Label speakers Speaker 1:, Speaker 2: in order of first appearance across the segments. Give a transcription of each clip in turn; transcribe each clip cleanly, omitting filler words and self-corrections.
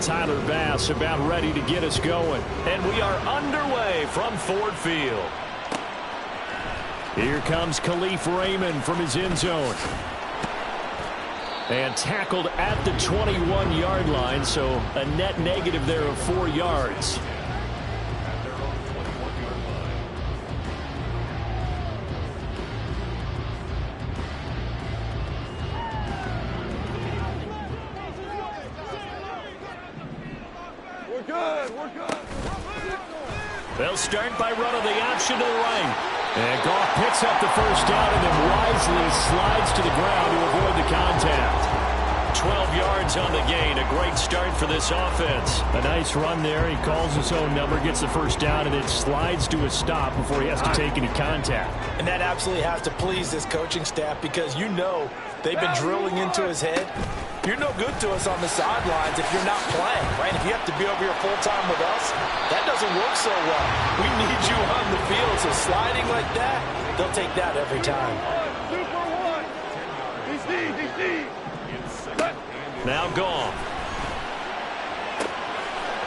Speaker 1: Tyler Bass about ready to get us going. And we are underway from Ford Field. Here comes Khalif Raymond from his end zone. And tackled at the 21-yard line, so a net negative there of 4 yards.
Speaker 2: We're good.
Speaker 1: They'll start by running the option to the right. And Goff picks up the first down and then wisely slides to the ground to avoid the contact. 12 yards on the gain. A great start for this offense. A nice run there. He calls his own number, gets the first down, and then slides to a stop before he has to take any contact.
Speaker 3: And that absolutely has to please this coaching staff because you know they've been drilling into his head. You're no good to us on the sidelines if you're not playing, right? If you have to be over here full-time with us, that doesn't work so well. We need you on the field, so sliding like that, they'll take that every time.
Speaker 1: Now Goff.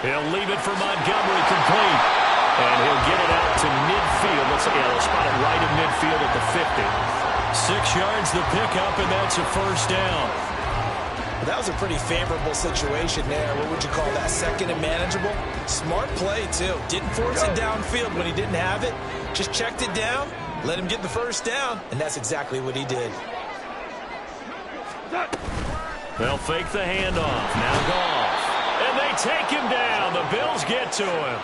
Speaker 1: He'll leave it for Montgomery complete. And he'll get it out to midfield. They'll spot it right in midfield at the 50. 6 yards the pickup, and that's a first down.
Speaker 3: That was a pretty favorable situation there. What would you call that? Second and manageable? Smart play, too. Didn't force it downfield when he didn't have it. Just checked it down, let him get the first down, and that's exactly what he did.
Speaker 1: They'll fake the handoff. Now Goff. And they take him down. The Bills get to him.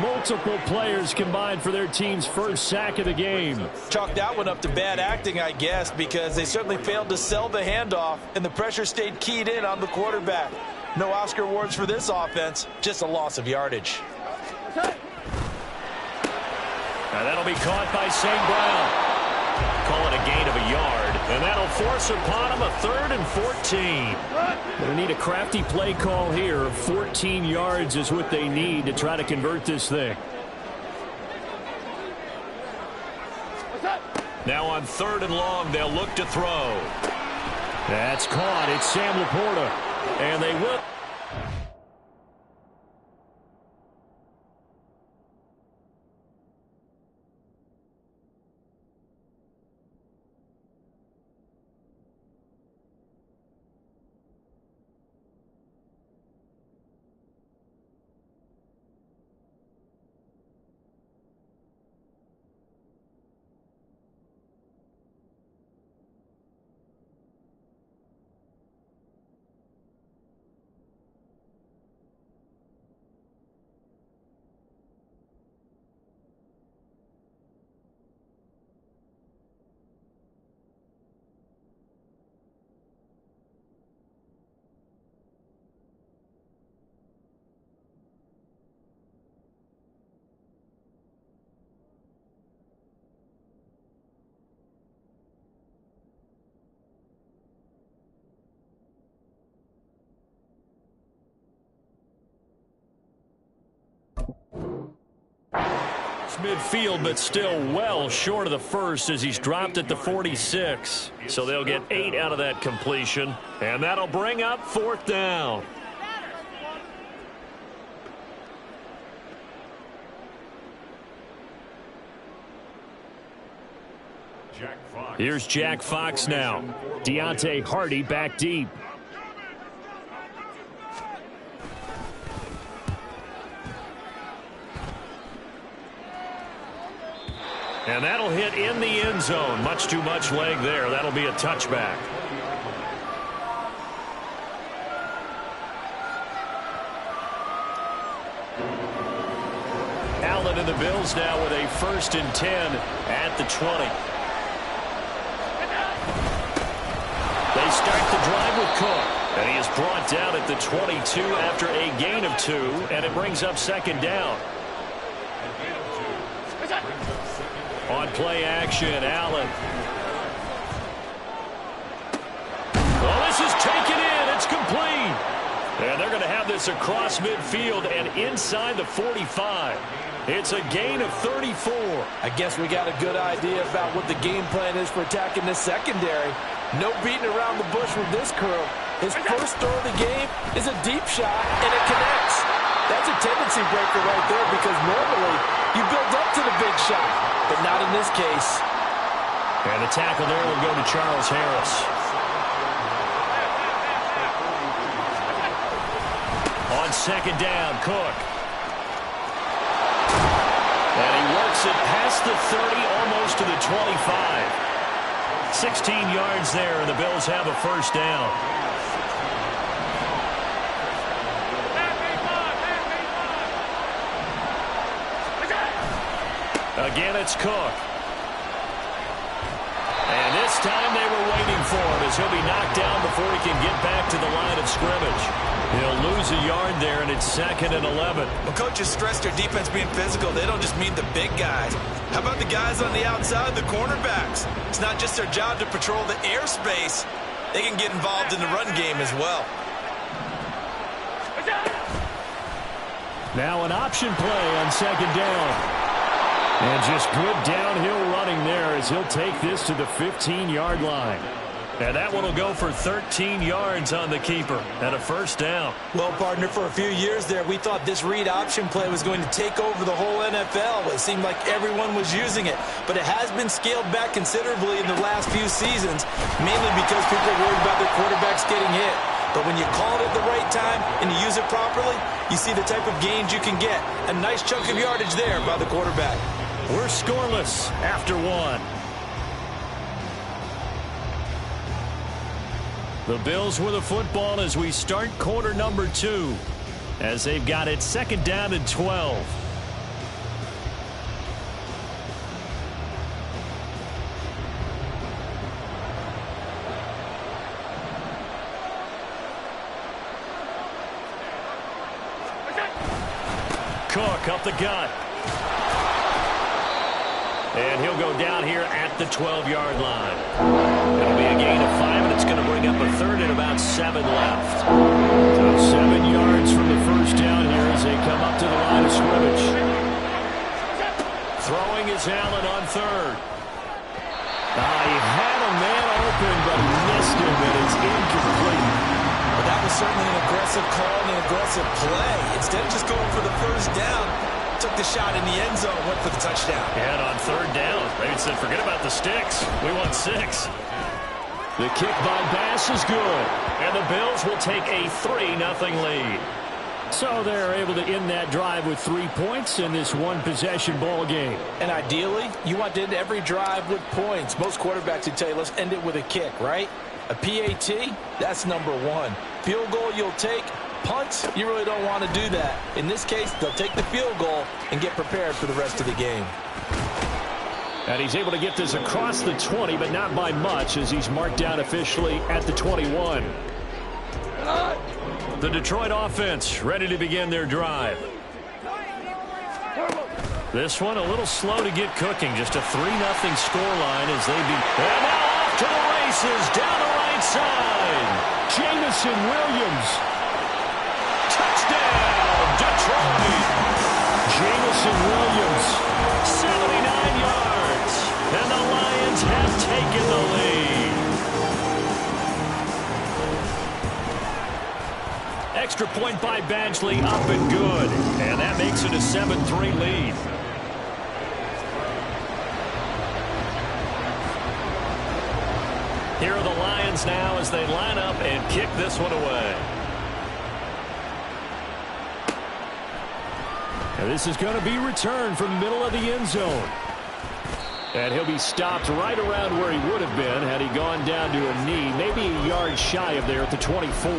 Speaker 1: Multiple players combined for their team's first sack of the game.
Speaker 3: Chalk that one up to bad acting, I guess, because they certainly failed to sell the handoff, and the pressure stayed keyed in on the quarterback. No Oscar awards for this offense, just a loss of yardage.
Speaker 1: Now that'll be caught by St. Brown. Call it a gain of a yard, and that'll force upon him a 3rd and 14. They need a crafty play call here. 14 yards is what they need to try to convert this thing. Now on 3rd and long, they'll look to throw. That's caught. It's Sam Laporta, and they will. Midfield, but still well short of the first as he's dropped at the 46. So they'll get 8 out of that completion, and that'll bring up 4th down. Here's Jack Fox now. Deontay Hardy back deep. And that'll hit in the end zone. Much too much leg there. That'll be a touchback. Allen and the Bills now with a 1st and 10 at the 20. They start the drive with Cook. And he is brought down at the 22 after a gain of 2. And it brings up 2nd down. On play action, Allen. Well, this is taken in. It's complete. And they're going to have this across midfield and inside the 45. It's a gain of 34.
Speaker 3: I guess we got a good idea about what the game plan is for attacking this secondary. No beating around the bush with this crew. His first throw of the game is a deep shot, and it connects. That's a tendency breaker right there because normally you build up to the big shot, but not in this case.
Speaker 1: And the tackle there will go to Charles Harris. On second down, Cook. And he works it past the 30, almost to the 25. 16 yards there, and the Bills have a first down. Again, it's Cook. And this time they were waiting for him as he'll be knocked down before he can get back to the line of scrimmage. He'll lose a yard there, and it's 2nd and 11.
Speaker 4: When coaches stress their defense being physical, they don't just mean the big guys. How about the guys on the outside, the cornerbacks? It's not just their job to patrol the airspace. They can get involved in the run game as well.
Speaker 1: Now an option play on second down. And just good downhill running there as he'll take this to the 15-yard line. And that one will go for 13 yards on the keeper and a first down.
Speaker 3: Well, partner, for a few years there, we thought this read option play was going to take over the whole NFL. It seemed like everyone was using it. But it has been scaled back considerably in the last few seasons, mainly because people are worried about their quarterbacks getting hit. But when you call it at the right time and you use it properly, you see the type of gains you can get. A nice chunk of yardage there by the quarterback.
Speaker 1: We're scoreless after one. The Bills with the football as we start quarter number 2, as they've got it 2nd down and 12. Cook up the gut. And he'll go down here at the 12-yard line. It'll be a gain of 5, and it's going to bring up a 3rd and about 7 left. So 7 yards from the first down here as they come up to the line of scrimmage. Throwing is Allen on 3rd. He had a man open, but missed him, and it's incomplete.
Speaker 3: Well, that was certainly an aggressive call and an aggressive play. Instead of just going for the first down, took the shot in the end zone, went for the touchdown.
Speaker 1: And on 3rd down, they said, forget about the sticks. We want 6. The kick by Bass is good. And the Bills will take a 3-0 lead. So they're able to end that drive with 3 points in this one-possession ball game.
Speaker 3: And ideally, you want to end every drive with points. Most quarterbacks would tell you, let's end it with a kick, right? A PAT, that's number 1. Field goal you'll take. Punts, you really don't want to do that. In this case, they'll take the field goal and get prepared for the rest of the game.
Speaker 1: And he's able to get this across the 20, but not by much, as he's marked down officially at the 21. The Detroit offense ready to begin their drive. This one a little slow to get cooking. Just a 3-0 scoreline as they be. And now off to the races down the right side. Jamison Williams. Touchdown, Detroit. Jamison Williams, 79 yards. And the Lions have taken the lead. Extra point by Badgley, up and good. And that makes it a 7-3 lead. Here are the Lions now as they line up and kick this one away. And this is going to be returned from the middle of the end zone. And he'll be stopped right around where he would have been had he gone down to a knee, maybe a yard shy of there at the 24.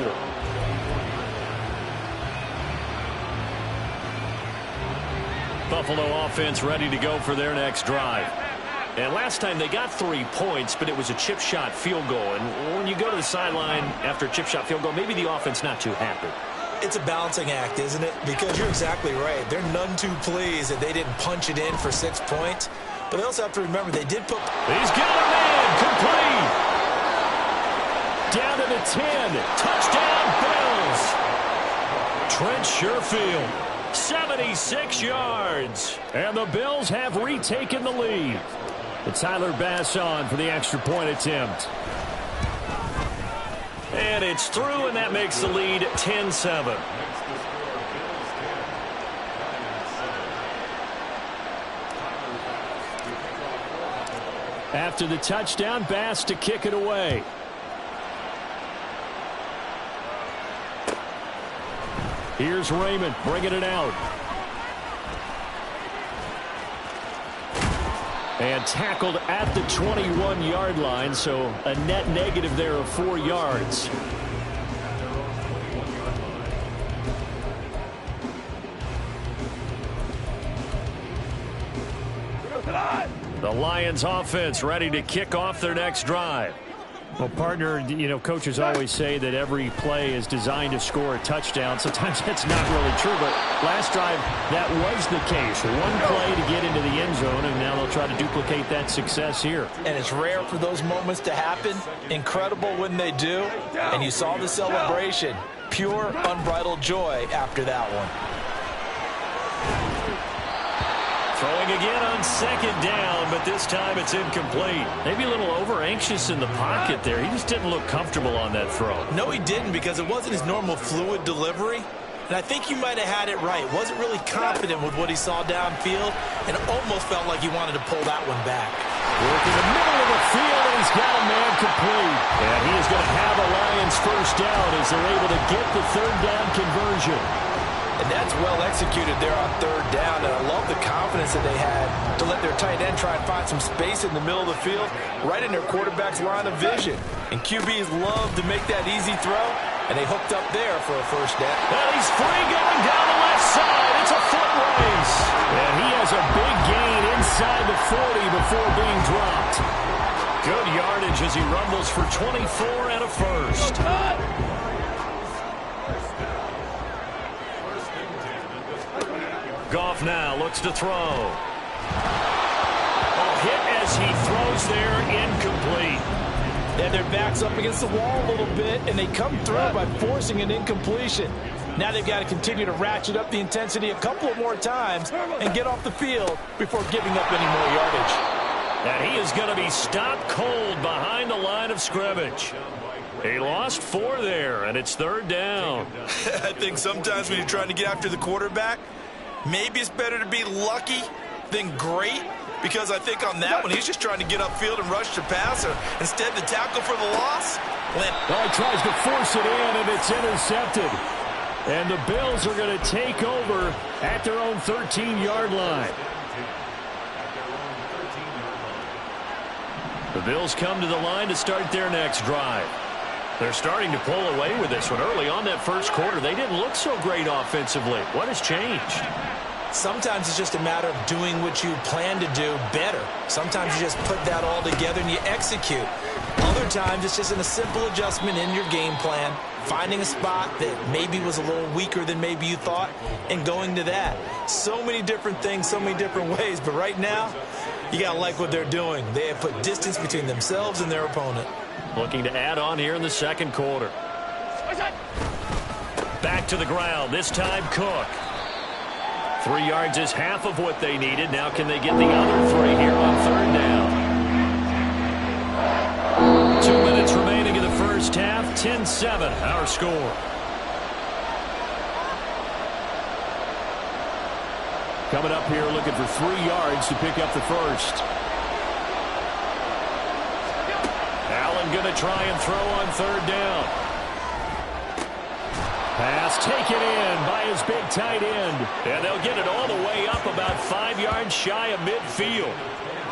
Speaker 1: Buffalo offense ready to go for their next drive. And last time they got 3 points, but it was a chip shot field goal. And when you go to the sideline after a chip shot field goal, maybe the offense not too happy.
Speaker 3: It's a balancing act, isn't it? Because you're exactly right. They're none too pleased that they didn't punch it in for 6 points. But they also have to remember they did put...
Speaker 1: He's got a man. Complete. Down to the 10. Touchdown, Bills. Trent Sherfield. 76 yards. And the Bills have retaken the lead. It's Tyler Bass on for the extra point attempt. And it's through, and that makes the lead 10-7. After the touchdown, Bass to kick it away. Here's Raymond bringing it out. And tackled at the 21-yard line, so a net negative there of 4 yards. The Lions offense ready to kick off their next drive. Well, partner, you know, coaches always say that every play is designed to score a touchdown. Sometimes that's not really true, but last drive, that was the case. One play to get into the end zone, and now they'll try to duplicate that success here.
Speaker 3: And it's rare for those moments to happen. Incredible when they do. And you saw the celebration. Pure, unbridled joy after that one.
Speaker 1: Throwing again on second down, but this time it's incomplete. Maybe a little over-anxious in the pocket there. He just didn't look comfortable on that throw.
Speaker 3: No, he didn't, because it wasn't his normal fluid delivery. And I think you might have had it right. Wasn't really confident with what he saw downfield, and almost felt like he wanted to pull that one back.
Speaker 1: Working the middle of the field, and he's got a man complete. And he is going to have a Lions first down as they're able to get the third down conversion.
Speaker 3: And that's well executed there on third down. And I love the confidence that they had to let their tight end try and find some space in the middle of the field, right in their quarterback's line of vision. And QBs love to make that easy throw, and they hooked up there for a first down.
Speaker 1: And he's free going down the left side. It's a foot race. And he has a big gain inside the 40 before being dropped. Good yardage as he rumbles for 24 and a first. Goff now looks to throw. A hit as he throws there, incomplete.
Speaker 3: And their back's up against the wall a little bit, and they come through by forcing an incompletion. Now they've got to continue to ratchet up the intensity a couple of more times and get off the field before giving up any more yardage.
Speaker 1: And he is going to be stopped cold behind the line of scrimmage. He lost 4 there, and it's third down.
Speaker 4: I think sometimes when you're trying to get after the quarterback, maybe it's better to be lucky than great, because I think on that one, he's just trying to get upfield and rush the passer. Instead, the tackle for the loss.
Speaker 1: He tries to force it in, and it's intercepted. And the Bills are going to take over at their own 13-yard line. The Bills come to the line to start their next drive. They're starting to pull away with this one. Early on that first quarter, they didn't look so great offensively. What has changed?
Speaker 3: Sometimes it's just a matter of doing what you plan to do better. Sometimes you just put that all together and you execute. Other times it's just a simple adjustment in your game plan, finding a spot that maybe was a little weaker than maybe you thought, and going to that. So many different things, so many different ways, but right now, you got to like what they're doing. They have put distance between themselves and their opponent.
Speaker 1: Looking to add on here in the second quarter. Back to the ground, this time Cook. 3 yards is half of what they needed. Now can they get the other 3 here on third down? 2 minutes remaining in the first half. 10-7, our score. Coming up here looking for 3 yards to pick up the first. Allen going to try and throw on third down. Pass taken in by his big tight end. And they'll get it all the way up about 5 yards shy of midfield.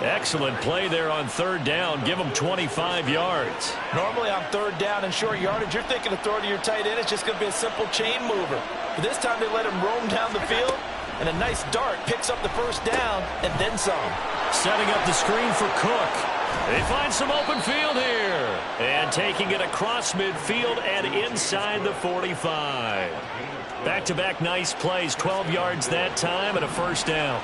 Speaker 1: Excellent play there on third down. Give them 25 yards.
Speaker 3: Normally on third down and short yardage, you're thinking of throwing to your tight end. It's just going to be a simple chain mover. But this time they let him roam down the field, and a nice dart picks up the first down and then some.
Speaker 1: Setting up the screen for Cook. They find some open field here. And taking it across midfield and inside the 45. Back-to-back nice plays. 12 yards that time and a first down.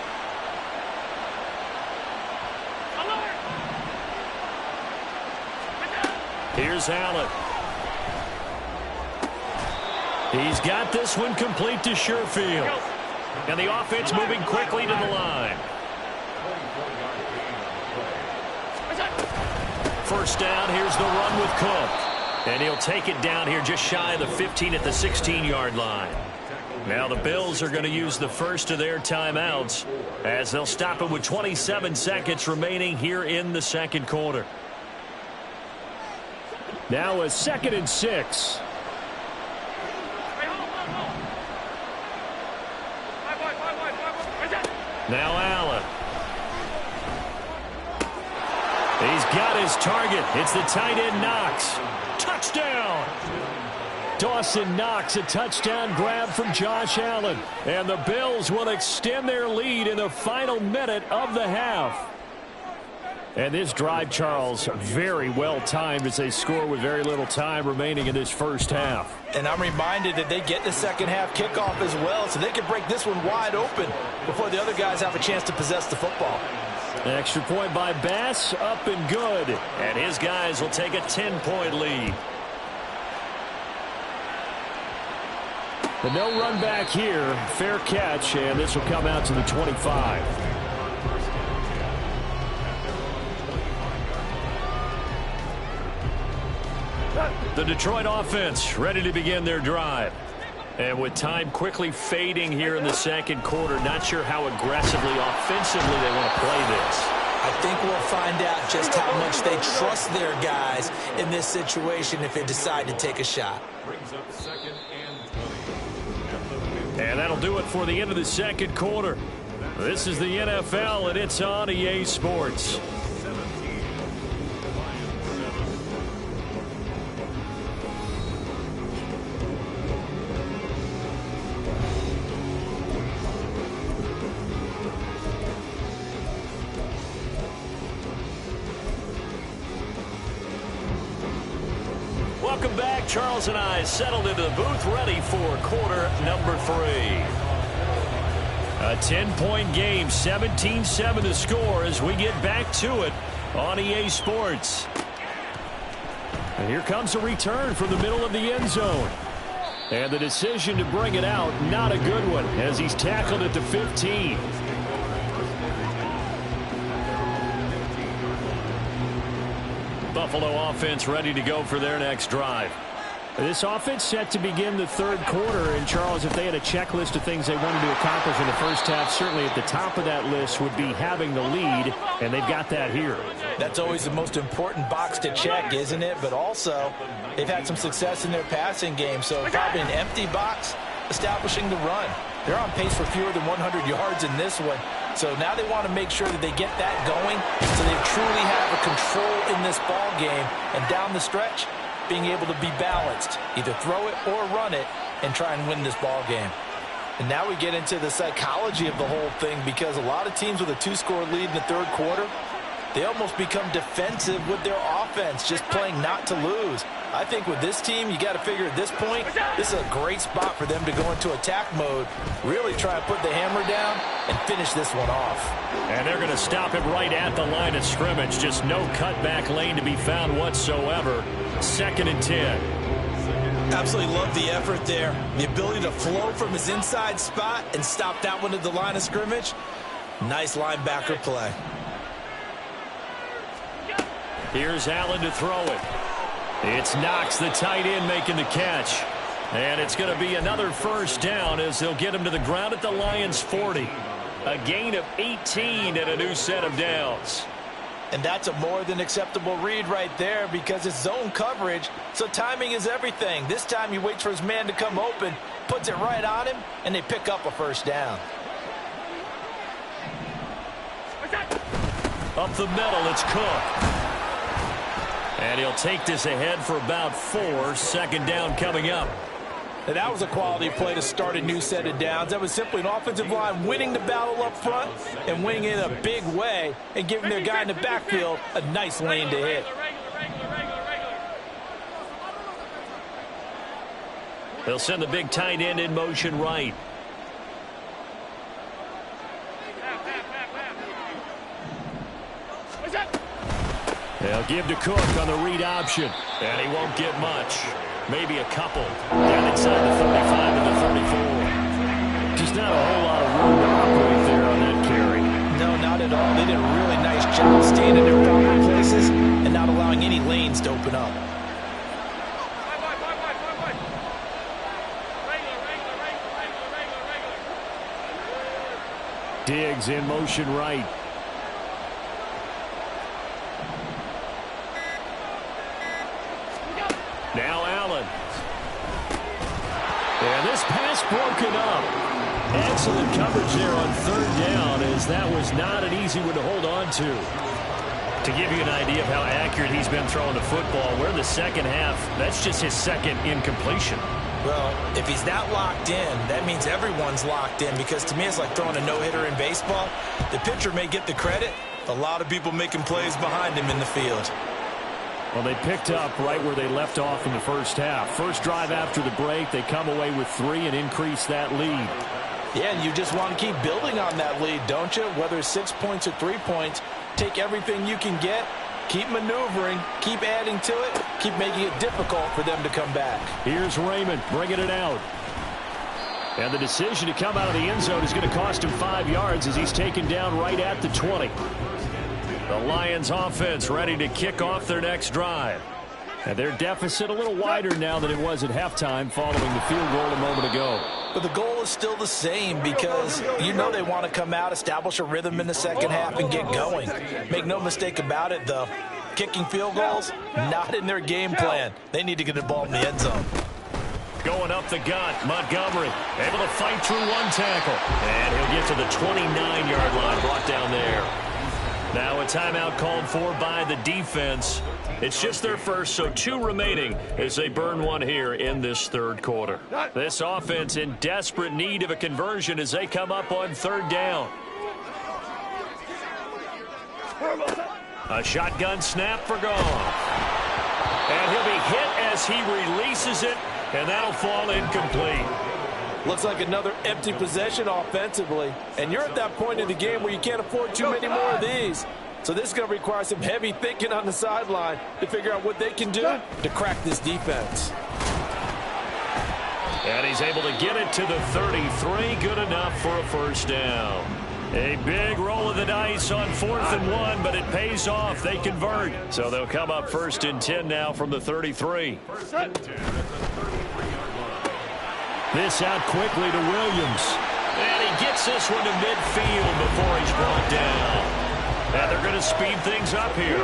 Speaker 1: Here's Allen. He's got this one complete to Sherfield. And the offense moving quickly to the line. First down, here's the run with Cook. And he'll take it down here just shy of the 15 at the 16-yard line. Now the Bills are going to use the first of their timeouts as they'll stop it with 27 seconds remaining here in the second quarter. Now a 2nd and 6. Now Allen. He's got his target. It's the tight end Knox. Touchdown! Dawson Knox, a touchdown grab from Josh Allen. And the Bills will extend their lead in the final minute of the half. And this drive, Charles, very well timed as they score with very little time remaining in this first half.
Speaker 3: And I'm reminded that they get the second half kickoff as well, so they can break this one wide open before the other guys have a chance to possess the football.
Speaker 1: An extra point by Bass, up and good. And his guys will take a 10-point lead. But no run back here. Fair catch, and this will come out to the 25. The Detroit offense ready to begin their drive. And with time quickly fading here in the second quarter, not sure how aggressively, offensively they want to play this.
Speaker 3: I think we'll find out just how much they trust their guys in this situation if they decide to take a shot.
Speaker 1: And that'll do it for the end of the second quarter. This is the NFL, and it's on EA Sports. Welcome back. Charles and I settled into the booth ready for quarter number 3. A 10-point game, 17-7 the score as we get back to it on EA Sports. And here comes a return from the middle of the end zone. And the decision to bring it out, not a good one, as he's tackled at the 15. Buffalo offense ready to go for their next drive. This offense set to begin the third quarter. And, Charles, if they had a checklist of things they wanted to accomplish in the first half, certainly at the top of that list would be having the lead, and they've got that here.
Speaker 3: That's always the most important box to check, isn't it? But also, they've had some success in their passing game, so probably an empty box establishing the run. They're on pace for fewer than 100 yards in this one. So now they want to make sure that they get that going so they truly have a control in this ball game. And down the stretch, being able to be balanced, either throw it or run it and try and win this ball game. And now we get into the psychology of the whole thing, because a lot of teams with a 2-score lead in the third quarter, they almost become defensive with their offense, just playing not to lose. I think with this team, you got to figure at this point, this is a great spot for them to go into attack mode, really try and put the hammer down and finish this one off.
Speaker 1: And they're going to stop it right at the line of scrimmage. Just no cutback lane to be found whatsoever. 2nd and 10.
Speaker 4: Absolutely love the effort there. The ability to flow from his inside spot and stop that one at the line of scrimmage. Nice linebacker play.
Speaker 1: Here's Allen to throw it. It's Knox, the tight end, making the catch. And it's going to be another first down as they'll get him to the ground at the Lions' 40. A gain of 18 and a new set of downs.
Speaker 3: And that's a more than acceptable read right there, because it's zone coverage, so timing is everything. This time he waits for his man to come open, puts it right on him, and they pick up a first down.
Speaker 1: Up the middle, it's Cook. And he'll take this ahead for about 4. 2nd down coming up.
Speaker 3: And that was a quality play to start a new set of downs. That was simply an offensive line winning the battle up front and winning it in a big way and giving their guy in the backfield a nice lane to hit.
Speaker 1: They'll send the big tight end in motion right. They'll give to Cook on the read option, and he won't get much. Maybe a couple. Down inside the 35 and the 34. Just not a whole lot of room to operate there on that carry.
Speaker 3: No, not at all. They did a really nice job staying in their proper places and not allowing any lanes to open up.
Speaker 1: Diggs in motion right. Now Allen. And this pass broken up. Excellent coverage there on third down, as that was not an easy one to hold on to. To give you an idea of how accurate he's been throwing the football, we're in the second half. That's just his second incompletion.
Speaker 3: Well, if he's not locked in, that means everyone's locked in, because to me it's like throwing a no-hitter in baseball. The pitcher may get the credit. A lot of people making plays behind him in the field.
Speaker 1: Well, they picked up right where they left off in the first half. First drive after the break, they come away with 3 and increase that lead.
Speaker 3: Yeah, and you just want to keep building on that lead, don't you? Whether it's 6 points or 3 points, take everything you can get, keep maneuvering, keep adding to it, keep making it difficult for them to come back.
Speaker 1: Here's Raymond bringing it out. And the decision to come out of the end zone is going to cost him 5 yards as he's taken down right at the 20. The Lions offense ready to kick off their next drive. And their deficit a little wider now than it was at halftime following the field goal a moment ago.
Speaker 3: But the goal is still the same, because you know they want to come out, establish a rhythm in the second half, and get going. Make no mistake about it, though. Kicking field goals, not in their game plan. They need to get the ball in the end zone.
Speaker 1: Going up the gut, Montgomery able to fight through one tackle. And he'll get to the 29-yard line, brought down there. Now a timeout called for by the defense. It's just their first, so 2 remaining as they burn one here in this third quarter. This offense in desperate need of a conversion as they come up on third down. A shotgun snap for Goff. And he'll be hit as he releases it, and that'll fall incomplete.
Speaker 3: Looks like another empty possession offensively. And you're at that point in the game where you can't afford too many more of these. So this is going to require some heavy thinking on the sideline to figure out what they can do to crack this defense.
Speaker 1: And he's able to get it to the 33. Good enough for a first down. A big roll of the dice on 4th and 1, but it pays off. They convert. So they'll come up 1st and 10 now from the 33. This out quickly to Williams. And he gets this one to midfield before he's brought down. And they're going to speed things up here.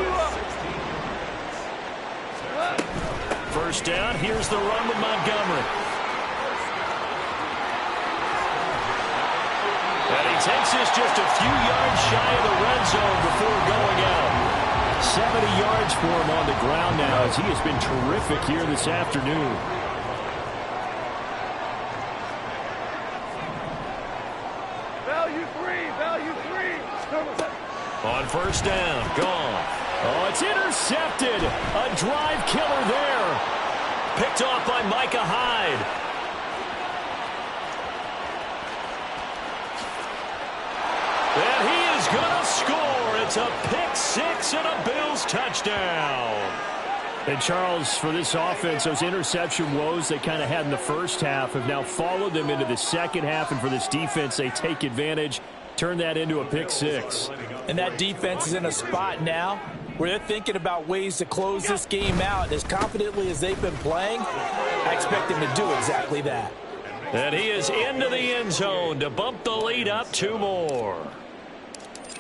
Speaker 1: First down. Here's the run with Montgomery. And he takes this just a few yards shy of the red zone before going out. 70 yards for him on the ground now, as he has been terrific here this afternoon.
Speaker 2: Value three.
Speaker 1: On first down, gone. Oh, it's intercepted. A drive killer there. Picked off by Micah Hyde. And he is going to score. It's a pick 6 and a Bills touchdown. And Charles, for this offense, those interception woes they kind of had in the first half have now followed them into the second half. And for this defense, they take advantage, turn that into a pick 6.
Speaker 3: And that defense is in a spot now where they're thinking about ways to close this game out. As confidently as they've been playing, I expect them to do exactly that.
Speaker 1: And he is into the end zone to bump the lead up 2 more.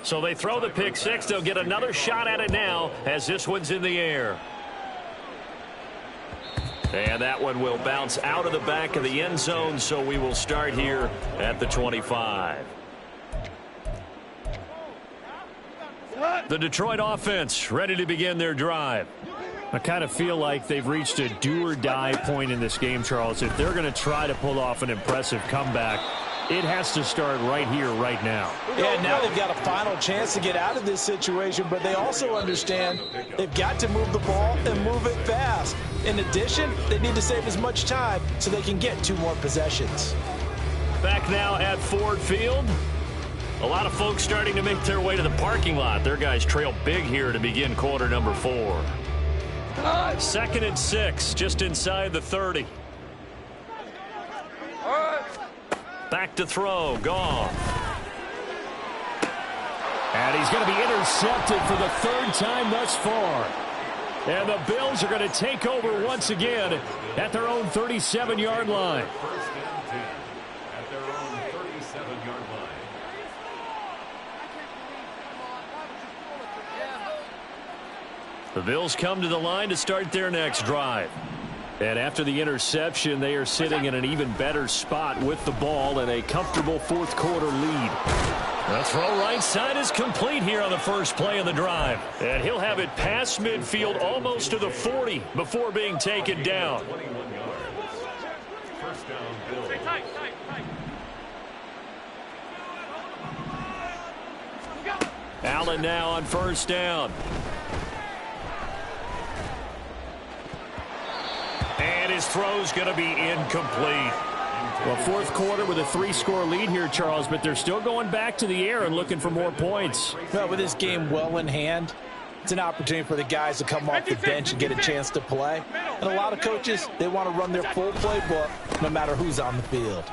Speaker 1: So they throw the pick 6. They'll get another shot at it now as this one's in the air. And that one will bounce out of the back of the end zone, so we will start here at the 25. The Detroit offense ready to begin their drive. I kind of feel like they've reached a do-or-die point in this game, Charles. If they're going to try to pull off an impressive comeback, it has to start right here, right now.
Speaker 3: Yeah, now they've got a final chance to get out of this situation, but they also understand they've got to move the ball and move it fast. In addition, they need to save as much time so they can get 2 more possessions.
Speaker 1: Back now at Ford Field. A lot of folks starting to make their way to the parking lot. Their guys trail big here to begin quarter number 4. 2nd and 6, just inside the 30. Back to throw, Goff. And he's going to be intercepted for the 3rd time thus far. And the Bills are going to take over once again at their own 37-yard line. The Bills come to the line to start their next drive. And after the interception, they are sitting in an even better spot with the ball and a comfortable fourth quarter lead. The throw right side is complete here on the first play of the drive. And he'll have it past midfield almost to the 40 before being taken down. Allen now on first down. And his throw's going to be incomplete. Well, fourth quarter with a 3-score lead here, Charles, but they're still going back to the air and looking for more points.
Speaker 3: Well, with this game well in hand, it's an opportunity for the guys to come off the bench and get a chance to play. And a lot of coaches, they want to run their full playbook no matter who's on the field.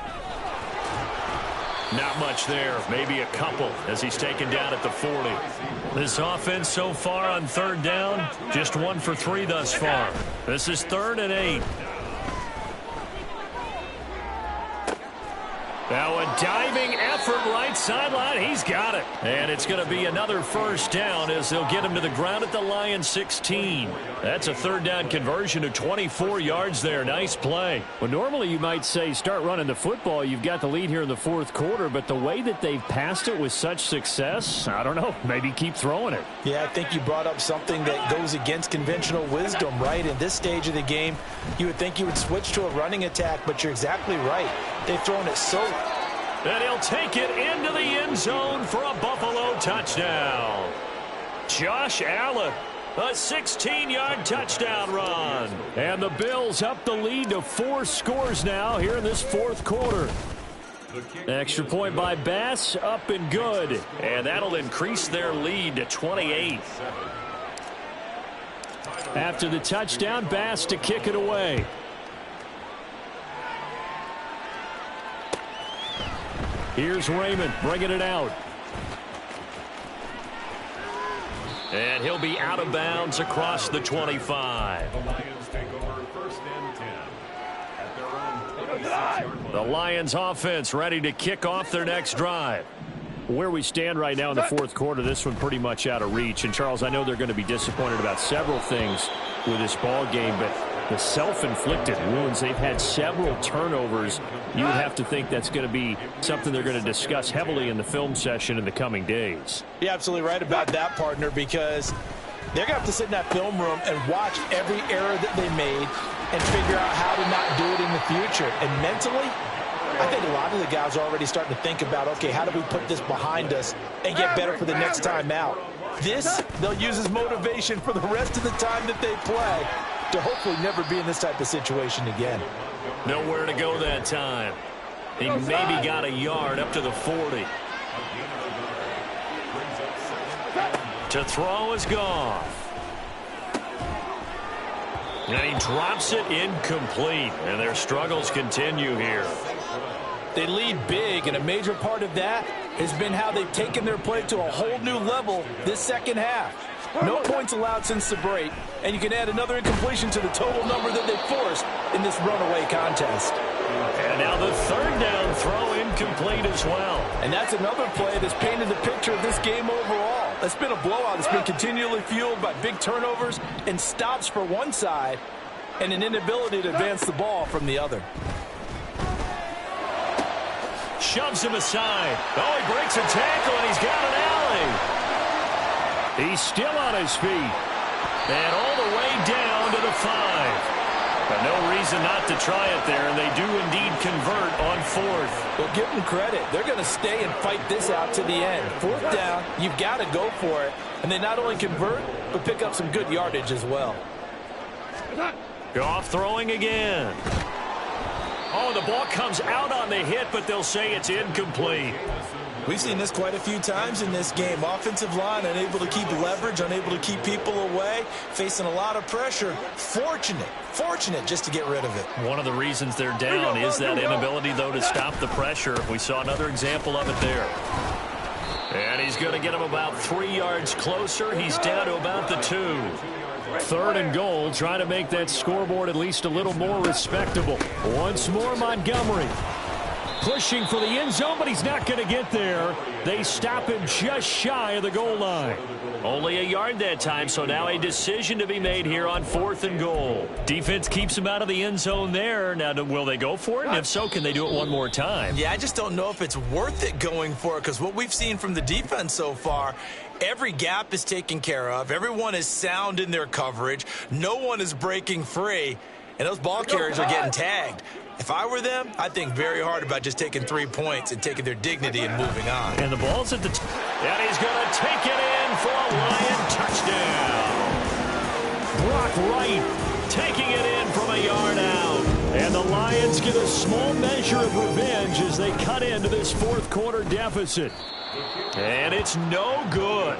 Speaker 1: Not much there, maybe a couple as he's taken down at the 40. This offense so far on third down, just 1 for 3 thus far. This is 3rd and 8. Now a diving effort right sideline. He's got it. And it's going to be another first down as they'll get him to the ground at the Lions 16. That's a third down conversion of 24 yards there. Nice play. Well, normally you might say start running the football. You've got the lead here in the fourth quarter, but the way that they've passed it with such success, I don't know, maybe keep throwing it.
Speaker 3: Yeah, I think you brought up something that goes against conventional wisdom, right? In this stage of the game, you would think you would switch to a running attack, but you're exactly right. They've thrown it so.
Speaker 1: And he'll take it into the end zone for a Buffalo touchdown. Josh Allen, a 16-yard touchdown run. And the Bills up the lead to 4 scores now here in this fourth quarter. Extra point by Bass, up and good. And that'll increase their lead to 28. After the touchdown, Bass to kick it away. Here's Raymond bringing it out. And he'll be out of bounds across the 25.
Speaker 2: The Lions take over 1st and 10 at their own 26-yard line.
Speaker 1: The Lions offense ready to kick off their next drive. Where we stand right now in the fourth quarter, this one pretty much out of reach. And, Charles, I know they're going to be disappointed about several things with this ball game, but the self-inflicted wounds, they've had several turnovers. You would have to think that's going to be something they're going to discuss heavily in the film session in the coming days.
Speaker 3: You're absolutely right about that, partner, because they're going to have to sit in that film room and watch every error that they made and figure out how to not do it in the future. And mentally, I think a lot of the guys are already starting to think about, okay, how do we put this behind us and get better for the next time out? This, they'll use as motivation for the rest of the time that they play to hopefully never be in this type of situation again.
Speaker 1: Nowhere to go that time. He maybe got a yard up to the 40. To throw is gone. And he drops it incomplete. And their struggles continue here.
Speaker 3: They lead big, and a major part of that has been how they've taken their play to a whole new level this second half. No points allowed since the break, and you can add another incompletion to the total number that they forced in this runaway contest.
Speaker 1: And now the third down throw incomplete as well.
Speaker 3: And that's another play that's painted the picture of this game overall. It's been a blowout. It's been continually fueled by big turnovers and stops for one side and an inability to advance the ball from the other.
Speaker 1: Shoves him aside. Oh, he breaks a tackle, and he's got an alley. He's still on his feet. And all the way down to the 5. But no reason not to try it there, and they do indeed convert on 4th.
Speaker 3: Well, give them credit. They're going to stay and fight this out to the end. 4th down, you've got to go for it. And they not only convert, but pick up some good yardage as well.
Speaker 1: Goff throwing again. Oh, the ball comes out on the hit, but they'll say it's incomplete.
Speaker 4: We've seen this quite a few times in this game. Offensive line unable to keep leverage, unable to keep people away, facing a lot of pressure. Fortunate just to get rid of it.
Speaker 1: One of the reasons they're down is that inability, though, to stop the pressure. We saw another example of it there. And he's going to get him about 3 yards closer. He's down to about the 2. 3rd and goal, trying to make that scoreboard at least a little more respectable. Once more, Montgomery. Pushing for the end zone, but he's not going to get there. They stop him just shy of the goal line. Only a yard that time, so now a decision to be made here on 4th and goal. Defense keeps him out of the end zone there. Now, will they go for it? And if so, can they do it one more time?
Speaker 4: Yeah, I just don't know if it's worth it going for it, because what we've seen from the defense so far, every gap is taken care of. Everyone is sound in their coverage. No one is breaking free, and those ball carriers are getting tagged. If I were them, I'd think very hard about just taking 3 points and taking their dignity and moving on.
Speaker 1: And the ball's at the and he's going to take it in for a Lion touchdown. Brock Wright taking it in from a yard out. And the Lions get a small measure of revenge as they cut into this 4th quarter deficit. And it's no good.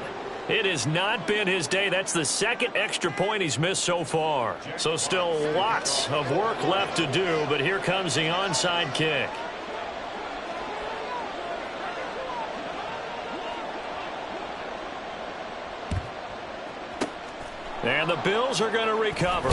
Speaker 1: It has not been his day. That's the 2nd extra point he's missed so far. So still lots of work left to do, but here comes the onside kick. And the Bills are going to recover.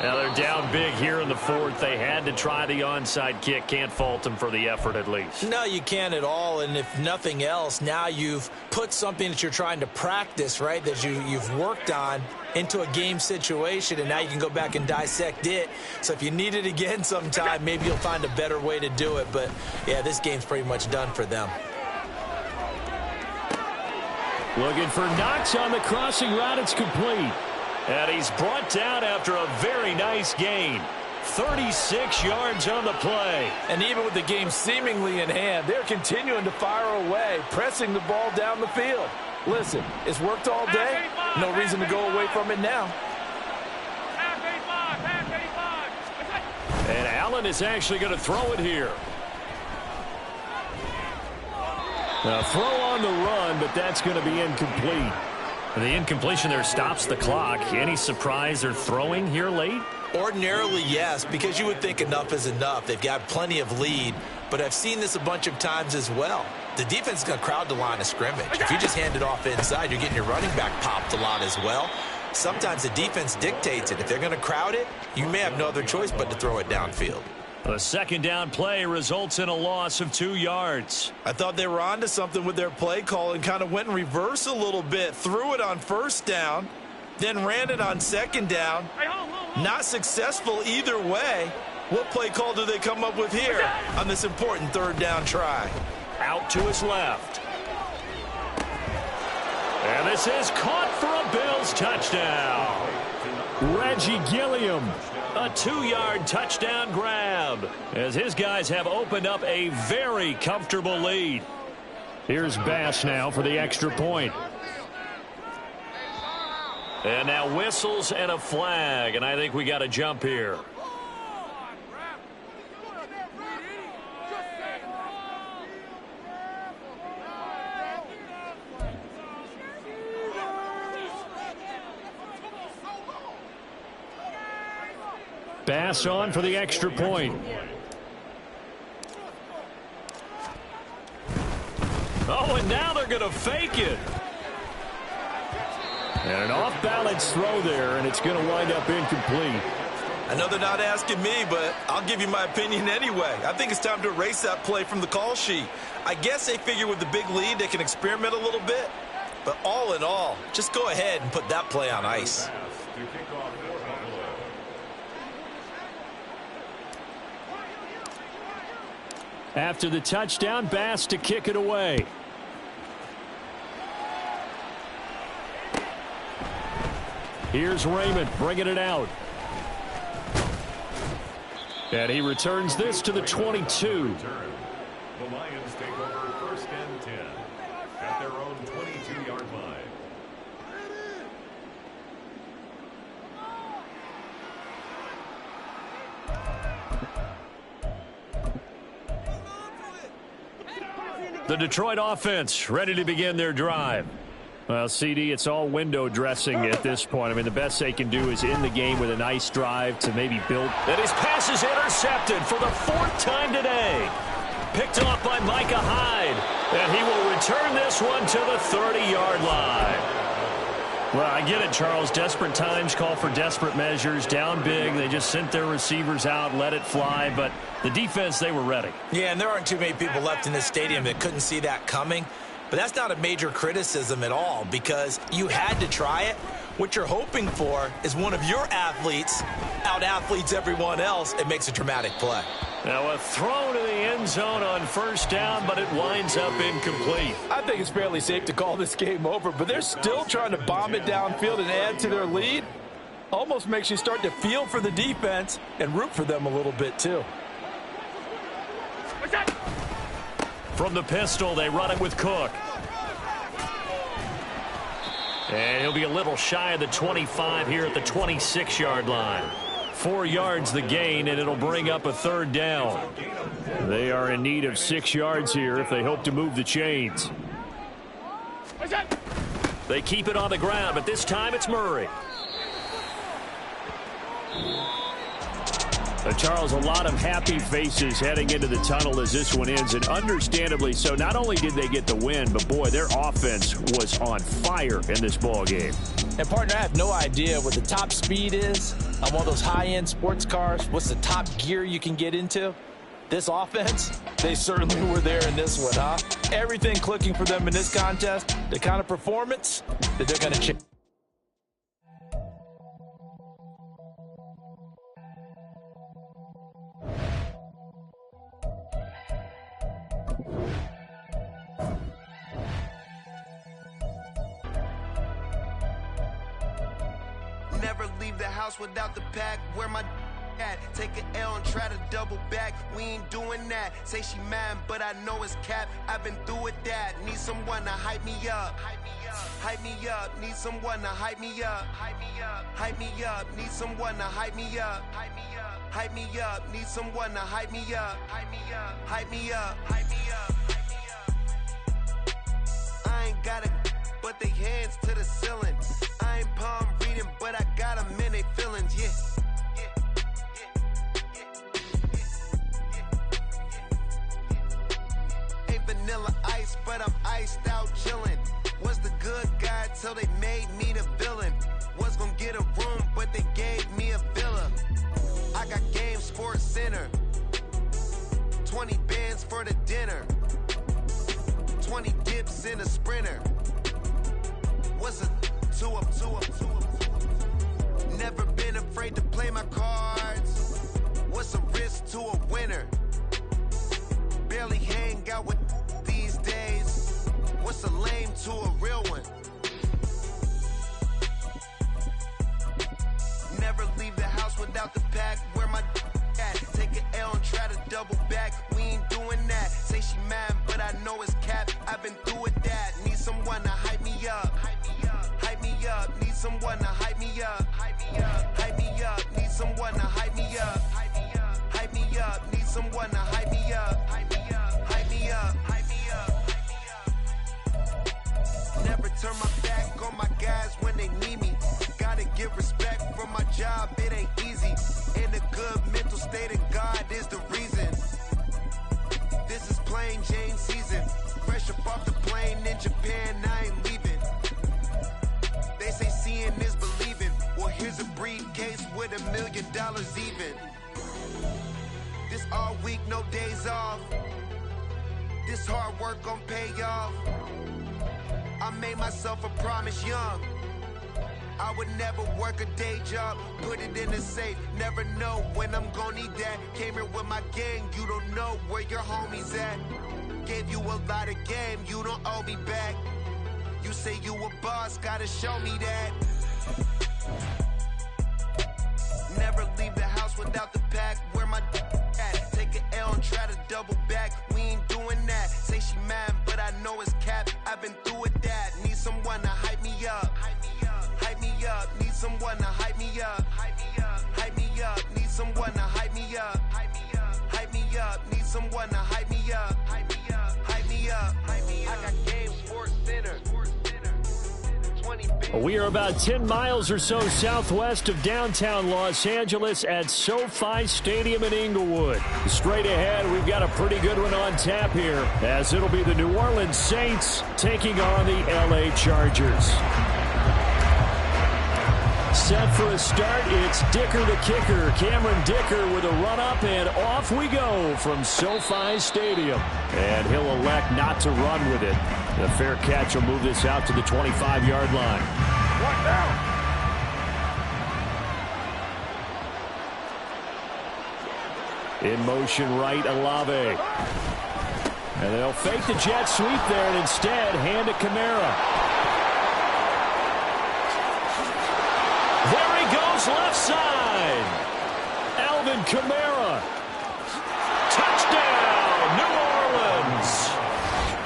Speaker 1: Now they're down big here in the 4th. They had to try the onside kick. Can't fault them for the effort at least.
Speaker 3: No, you can't at all. And if nothing else, now you've put something that you're trying to practice, right, that you've worked on into a game situation, and now you can go back and dissect it. So if you need it again sometime, maybe you'll find a better way to do it. But, yeah, this game's pretty much done for them.
Speaker 1: Looking for Knox on the crossing route. It's complete. And he's brought down after a very nice gain. 36 yards on the play.
Speaker 3: And even with the game seemingly in hand, they're continuing to fire away, pressing the ball down the field. Listen, it's worked all day. No reason to go away from it now.
Speaker 1: And Allen is actually going to throw it here. A throw on the run, but that's going to be incomplete. The incompletion there stops the clock. Any surprise they're throwing here late?
Speaker 4: Ordinarily, yes, because you would think enough is enough. They've got plenty of lead, but I've seen this a bunch of times as well. The defense is going to crowd the line of scrimmage. If you just hand it off inside, you're getting your running back popped a lot as well. Sometimes the defense dictates it. If they're going to crowd it, you may have no other choice but to throw it downfield.
Speaker 1: The 2nd down play results in a loss of 2 yards.
Speaker 4: I thought they were onto something with their play call and kind of went in reverse a little bit. Threw it on 1st down, then ran it on 2nd down. Not successful either way. What play call do they come up with here on this important 3rd down try?
Speaker 1: Out to his left. And this is caught for a Bills touchdown. Reggie Gilliam. A 2-yard touchdown grab as his guys have opened up a very comfortable lead. Here's Bass now for the extra point. And now whistles and a flag, and I think we got a jump here. Bass on for the extra point. Oh, and now they're going to fake it. And an off-balance throw there, and it's going to wind up incomplete.
Speaker 4: I know they're not asking me, but I'll give you my opinion anyway. I think it's time to erase that play from the call sheet. I guess they figure with the big lead they can experiment a little bit. But all in all, just go ahead and put that play on ice.
Speaker 1: After the touchdown, Bass to kick it away. Here's Raymond bringing it out. And he returns this to the 22.
Speaker 2: The Lions take over 1st and 10 at their own 22-yard line.
Speaker 1: The Detroit offense ready to begin their drive. Well, CD, it's all window dressing at this point. I mean, the best they can do is end the game with a nice drive to maybe build. And his pass is intercepted for the 4th time today. Picked off by Micah Hyde. And he will return this one to the 30-yard line. Well, I get it, Charles. Desperate times call for desperate measures. Down big, they just sent their receivers out, let it fly. But the defense, they were ready.
Speaker 3: Yeah, and there aren't too many people left in this stadium that couldn't see that coming. But that's not a major criticism at all because you had to try it. What you're hoping for is one of your athletes out-athletes everyone else and makes a dramatic play.
Speaker 1: Now a throw to the end zone on first down, but it winds up incomplete.
Speaker 3: I think it's fairly safe to call this game over, but they're still trying to bomb it downfield and add to their lead. Almost makes you start to feel for the defense and root for them a little bit too.
Speaker 1: From the pistol, they run it with Cook. And he'll be a little shy of the 25 here at the 26-yard line. 4 yards the gain, and it'll bring up a third down. They are in need of 6 yards here if they hope to move the chains. They keep it on the ground, but this time it's Murray. Charles, a lot of happy faces heading into the tunnel as this one ends, and understandably so. Not only did they get the win, but boy, their offense was on fire in this ball game.
Speaker 3: And partner, I have no idea what the top speed is on one of those high-end sports cars. What's the top gear you can get into? This offense, they certainly were there in this one, huh? Everything clicking for them in this contest, the kind of performance that they're going to change.
Speaker 5: Never leave the house without the pack. Where my at? Take an L and try to double back. We ain't doing that. Say she mad, but I know it's cap. I've been through with that. Need someone to hype me up. Hype me up. Need someone to hype me up. Hype me up. Hype me up. Need someone to hype me up. Hype me up. Hype me up. Need someone to hype me up. Hype me up. Hype me up. Hype me up. I ain't got it, but they hands to the ceiling. I ain't palm reading, but I got them in they feelings, yeah. Ain't vanilla ice, but I'm iced out chillin'. Was the good guy till they made me the villain. Was gonna get a room, but they gave me a villa. I got Game Sports Center. 20 bands for the dinner. 20 dips in a sprinter. What's a two up? Never been afraid to play my cards. What's a risk to a winner? Barely hang out with these days. What's a lame to a real one? Never leave the house without the pack. Where my at? Take an L and try to double back. We ain't doing that. Say she mad, but I know it's cap. I've been through with that. Need someone to hype me up. Hype me up. Need someone to hype me up. Hype me up. Hype me up. Need someone to hype me up. Hype me up. Hype me up. Need someone to hype me up. Hype me up. Hype me up. Hype me up. Never turn my back on my guys when they need me. Gotta give respect for my job. It ain't easy. In a good mental state, and God is the reason. This is plain Jane season. Fresh up off the plane in Japan, I ain't leaving. They say seeing is believing. Well, here's a briefcase with $1 million even. This all week, no days off. This hard work gon' pay off. I made myself a promise young. I would never work a day job, put it in the safe. Never know when I'm gon' need that. Came here with my gang, you don't know where your homies at. Gave you a lot of game, you don't owe me back. You say you a boss, gotta show me that. Never leave the house without the pack. Where my at? Take an L and try to double back. We ain't doing that. Say she mad, but I know it's cap. I've been through with that. Need someone to hype me up. Hype me up. Need someone to hype me up. Hype me up. Hype me up. Need someone to hype me up. Hype me up. Hype me up. Need someone to hype me up. Hype me up. Hype me up. Hype me up. I got Game Sports Center.
Speaker 1: We are about 10 miles or so southwest of downtown Los Angeles at SoFi Stadium in Inglewood. Straight ahead, we've got a pretty good one on tap here, as it'll be the New Orleans Saints taking on the LA Chargers. set for a start. It's Dicker the kicker. Cameron Dicker with a run-up, and off we go from SoFi Stadium. And he'll elect not to run with it. The fair catch will move this out to the 25-yard line.
Speaker 6: One down.
Speaker 1: In motion right, Olave. And they'll fake the jet sweep there and instead hand it Kamara. There he goes left side. Alvin Kamara. Touchdown, New Orleans.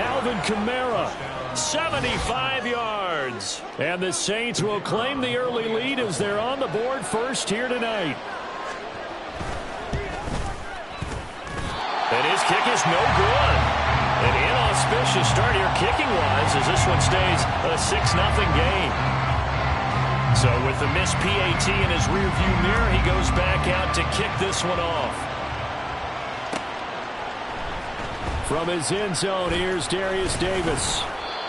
Speaker 1: Alvin Kamara, 75 yards. And the Saints will claim the early lead as they're on the board first here tonight. And his kick is no good. An inauspicious start here kicking-wise as this one stays a 6-0 game. So with the missed PAT in his rearview mirror, he goes back out to kick this one off. From his end zone, here's Darius Davis.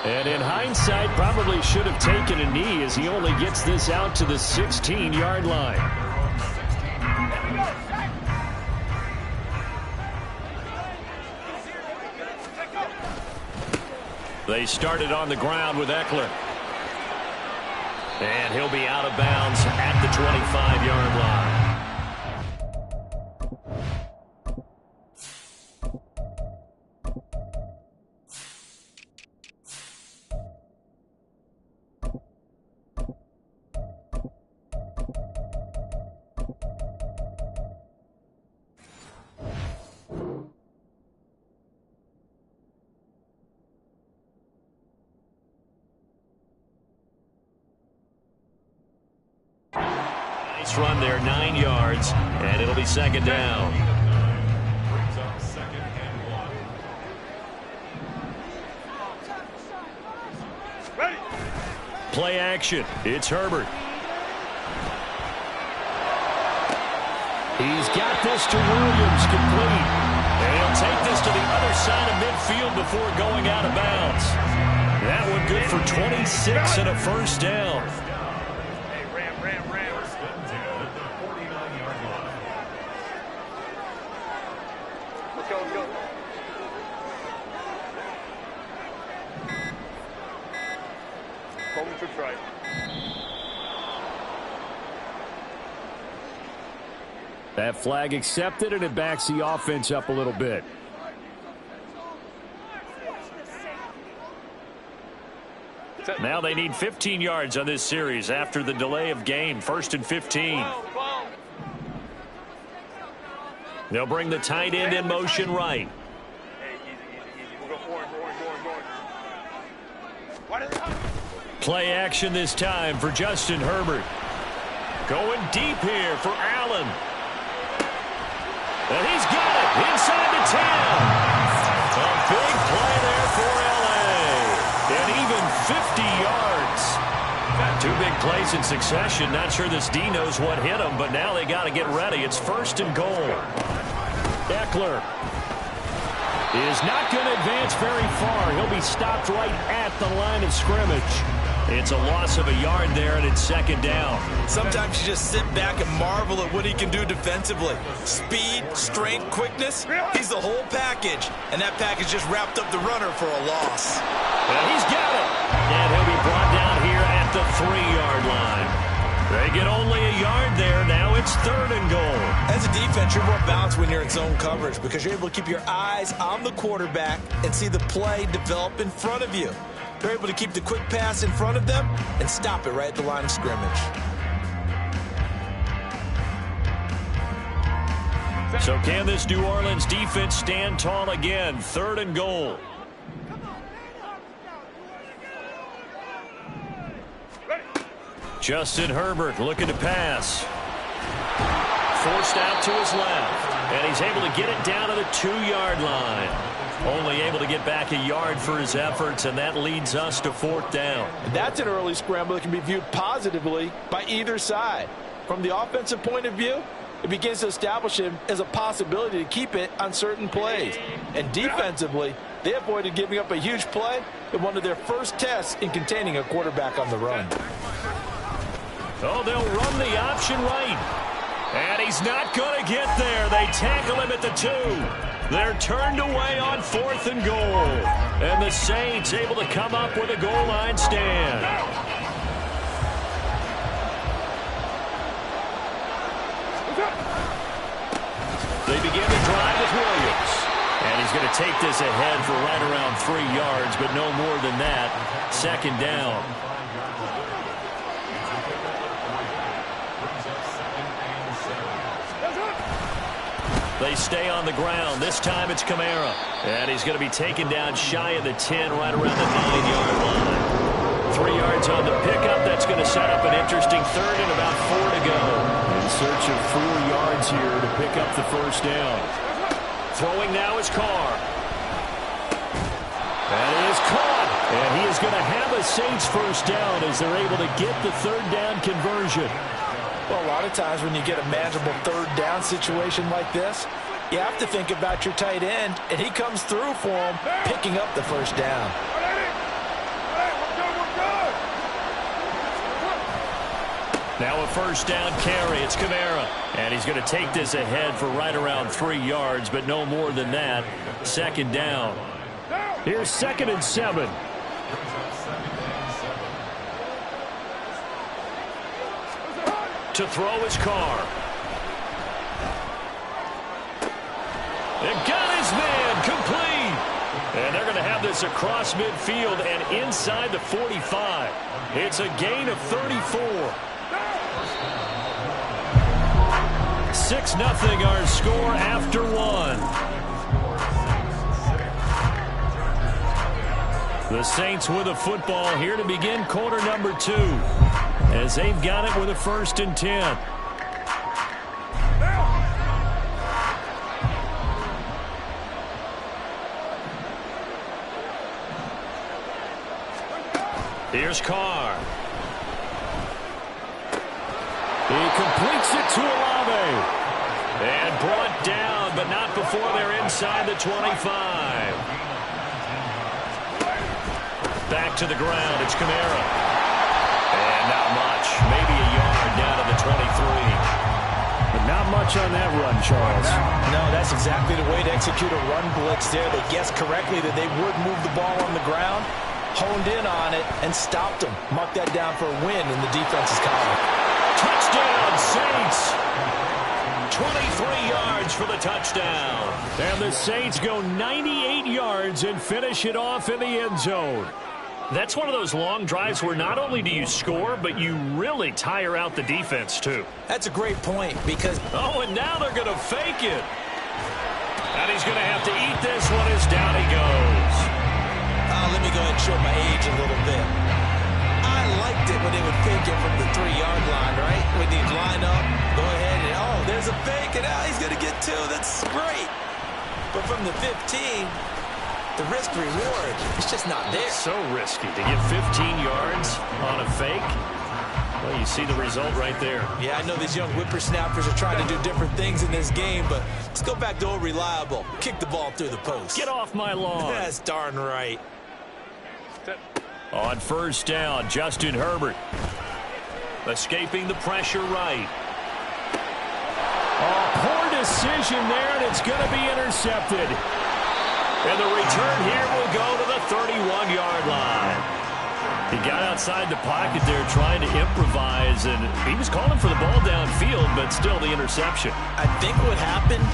Speaker 1: And in hindsight, probably should have taken a knee as he only gets this out to the 16-yard line. They started on the ground with Eckler. And he'll be out of bounds at the 25-yard line. Nice run there, 9 yards, and it'll be second down.
Speaker 2: Brings up second and 1.
Speaker 6: Ready.
Speaker 1: Play action. It's Herbert. He's got this to Williams, complete. And he'll take this to the other side of midfield before going out of bounds. That one good for 26 and a first down.
Speaker 6: Hey, Ram.
Speaker 2: First and 10 at the 49-yard line.
Speaker 6: Let's go. Coleman trips right.
Speaker 1: That flag accepted, and it backs the offense up a little bit. Now they need 15 yards on this series after the delay of game. First and 15. They'll bring the tight end in motion right.
Speaker 6: Hey, easy. We'll go orange.
Speaker 1: Play action this time for Justin Herbert. Going deep here for Allen. And he's got it inside the 10. A big play there for L.A. And even 50 yards. Two big plays in succession. Not sure this D knows what hit him, but now they got to get ready. It's first and goal. Eckler is not going to advance very far. He'll be stopped right at the line of scrimmage. It's a loss of a yard there, and it's second down.
Speaker 4: Sometimes you just sit back and marvel at what he can do defensively. Speed, strength, quickness, he's the whole package. And that package just wrapped up the runner for a loss.
Speaker 1: And he's got it. And he'll be brought down here at the 3-yard line. They get only a yard there. Now it's third and goal.
Speaker 4: As a defense, you're more balanced when you're in zone coverage because you're able to keep your eyes on the quarterback and see the play develop in front of you. They're able to keep the quick pass in front of them and stop it right at the line of scrimmage.
Speaker 1: So can this New Orleans defense stand tall again? Third and goal. Justin Herbert looking to pass. Forced out to his left. And he's able to get it down to the 2-yard line. Only able to get back a yard for his efforts, and that leads us to fourth down.
Speaker 3: That's an early scramble that can be viewed positively by either side. From the offensive point of view, it begins to establish him as a possibility to keep it on certain plays. And defensively, they avoided giving up a huge play in one of their first tests in containing a quarterback on the run.
Speaker 1: Oh, they'll run the option right. And he's not going to get there. They tackle him at the 2. They're turned away on 4th and goal. And the Saints able to come up with a goal line stand. They begin to drive with Williams. And he's going to take this ahead for right around 3 yards, but no more than that. 2nd down. They stay on the ground. This time it's Kamara. And he's going to be taken down shy of the 10, right around the 9-yard line. 3 yards on the pickup. That's going to set up an interesting 3rd and about 4 to go. In search of 4 yards here to pick up the 1st down. Throwing now is Carr. That is caught. And he is going to have a Saints 1st down as they're able to get the 3rd down conversion.
Speaker 3: Well, a lot of times when you get a manageable 3rd down situation like this, you have to think about your tight end, and he comes through for him, picking up the 1st down.
Speaker 1: Now a 1st down carry. It's Kamara. And he's going to take this ahead for right around 3 yards, but no more than that. 2nd down. Here's 2nd and 7. To throw his Carr. It got his man complete. And they're going to have this across midfield and inside the 45. It's a gain of 34. 6-0 our score after 1. The Saints with a football here to begin quarter number 2. As they've got it with a 1st and 10. Here's Carr. He completes it to Olave. And brought down, but not before they're inside the 25. Back to the ground. It's Kamara. And not much. Maybe a yard down to the 23.
Speaker 3: But not much on that run, Charles. No, that's exactly the way to execute a run blitz there. They guessed correctly that they would move the ball on the ground, honed in on it, and stopped them. Mark that down for a win in the defense's column.
Speaker 1: Touchdown, Saints. 23 yards for the touchdown. And the Saints go 98 yards and finish it off in the end zone. That's one of those long drives where not only do you score, but you really tire out the defense, too.
Speaker 3: That's a great point because...
Speaker 1: Oh, and now they're going to fake it. And he's going to have to eat this one as down he goes.
Speaker 3: Let me go ahead and show my age a little bit. I liked it when they would fake it from the 3-yard line, right? When they'd line up, go ahead and, oh, there's a fake, and now he's going to get 2. That's great. But from the 15... the risk-reward is just not there.
Speaker 1: It's so risky to get 15 yards on a fake. Well, you see the result right there.
Speaker 3: Yeah, I know these young whippersnappers are trying to do different things in this game, but let's go back to old reliable. Kick the ball through the post.
Speaker 1: Get off my lawn.
Speaker 3: That's darn right.
Speaker 1: On 1st down, Justin Herbert. Escaping the pressure right. Oh, poor decision there, and it's going to be intercepted. And the return here will go to the 31-yard line. He got outside the pocket there trying to improvise, and he was calling for the ball downfield, but still the interception.
Speaker 3: I think what happened,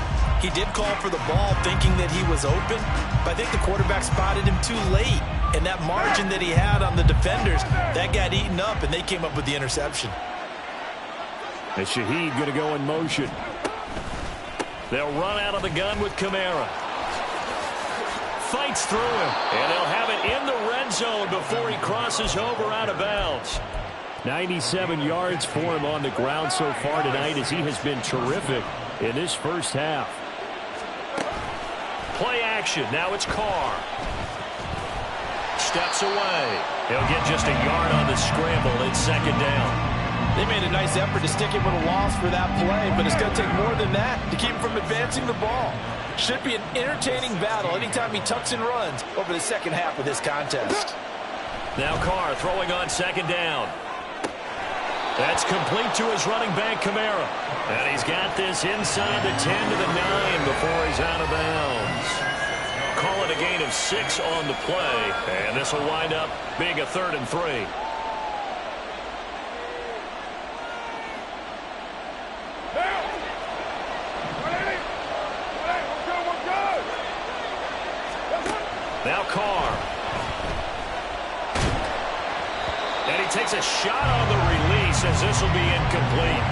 Speaker 3: he did call for the ball thinking that he was open, but I think the quarterback spotted him too late. And that margin that he had on the defenders, that got eaten up, and they came up with the interception.
Speaker 1: And Shaheed going to go in motion. They'll run out of the gun with Kamara. Fights through him, and they'll have it in the red zone before he crosses over out of bounds. 97 yards for him on the ground so far tonight as he has been terrific in this first half. Play action. Now it's Carr. Steps away. He'll get just a yard on the scramble. It's 2nd down.
Speaker 3: They made a nice effort to stick him with a loss for that play, but it's going to take more than that to keep him from advancing the ball. Should be an entertaining battle anytime he tucks and runs over the second half of this contest.
Speaker 1: Now Carr throwing on 2nd down. That's complete to his running back, Kamara. And he's got this inside the 10 to the 9 before he's out of bounds. Call it a gain of 6 on the play. And this will wind up being a 3rd and 3. Now Carr. And he takes a shot on the release as this will be incomplete.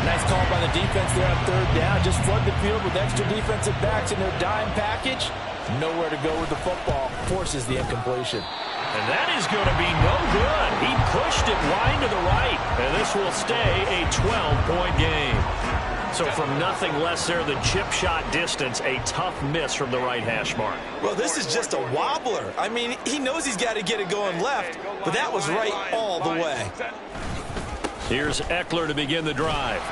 Speaker 3: Nice call by the defense there on 3rd down. Just flood the field with extra defensive backs in their dime package. Nowhere to go with the football. Forces the incompletion.
Speaker 1: And that is going to be no good. He pushed it wide to the right. And this will stay a 12-point game. So from nothing less there, the chip shot distance, a tough miss from the right hash mark.
Speaker 4: Well, this is just a wobbler. I mean, he knows he's got to get it going left, but that was right all the way.
Speaker 1: Here's Eckler to begin the drive.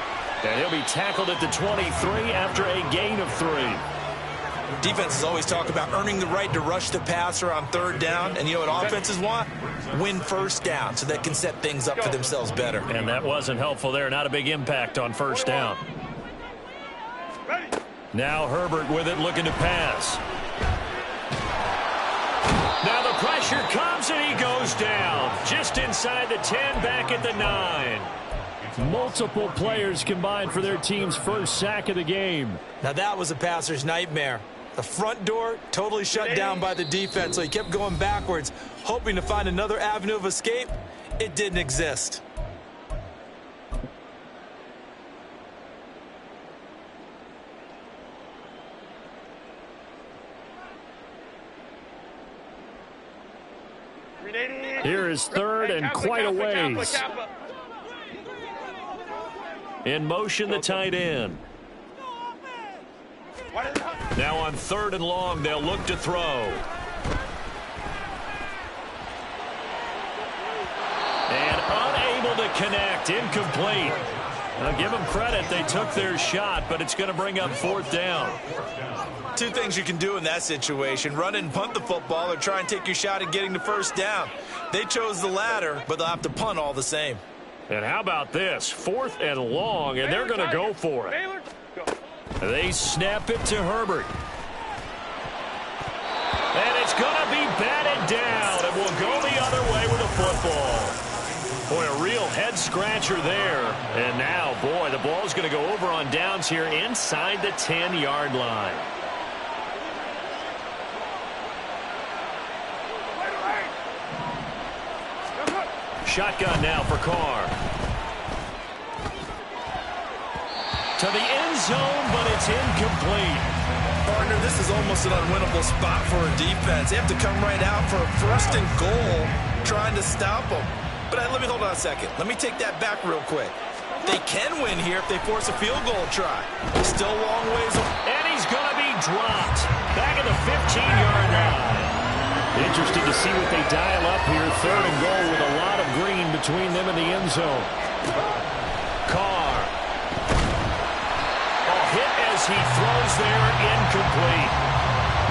Speaker 1: And he'll be tackled at the 23 after a gain of 3.
Speaker 4: Defenses always talk about earning the right to rush the passer on 3rd down. And you know what offenses want? Win 1st down so they can set things up for themselves better.
Speaker 1: And that wasn't helpful there. Not a big impact on 1st down. Now Herbert with it, looking to pass. Now the pressure comes and he goes down. Just inside the 10, back at the 9. Multiple players combined for their team's first sack of the game.
Speaker 4: Now that was a passer's nightmare. The front door totally shut down by the defense, so he kept going backwards, hoping to find another avenue of escape. It didn't exist.
Speaker 1: Here is 3rd and quite a ways. In motion, the tight end. Now on 3rd and long, they'll look to throw. And unable to connect, incomplete. Now give them credit, they took their shot, but it's going to bring up 4th down.
Speaker 4: 2 things you can do in that situation: run and punt the football, or try and take your shot at getting the 1st down. They chose the latter, but they'll have to punt all the same.
Speaker 1: And how about this? 4th and long, and they're going to go for it. They snap it to Herbert. And it's going to be batted down, and will go the other way with the football. Boy, a real head-scratcher there. And now, boy, the ball's going to go over on downs here inside the 10-yard line. Shotgun now for Carr. To the end zone, but it's incomplete.
Speaker 4: Partner, this is almost an unwinnable spot for a defense. They have to come right out for a 1st and goal, trying to stop them. But let me hold on a second. Let me take that back real quick. They can win here if they force a field goal try. Still a long ways.
Speaker 1: And he's going to be dropped. Back at the 15-yard line. Interested to see what they dial up here. 3rd and goal with a lot of green between them and the end zone. Carr. A hit as he throws there, incomplete.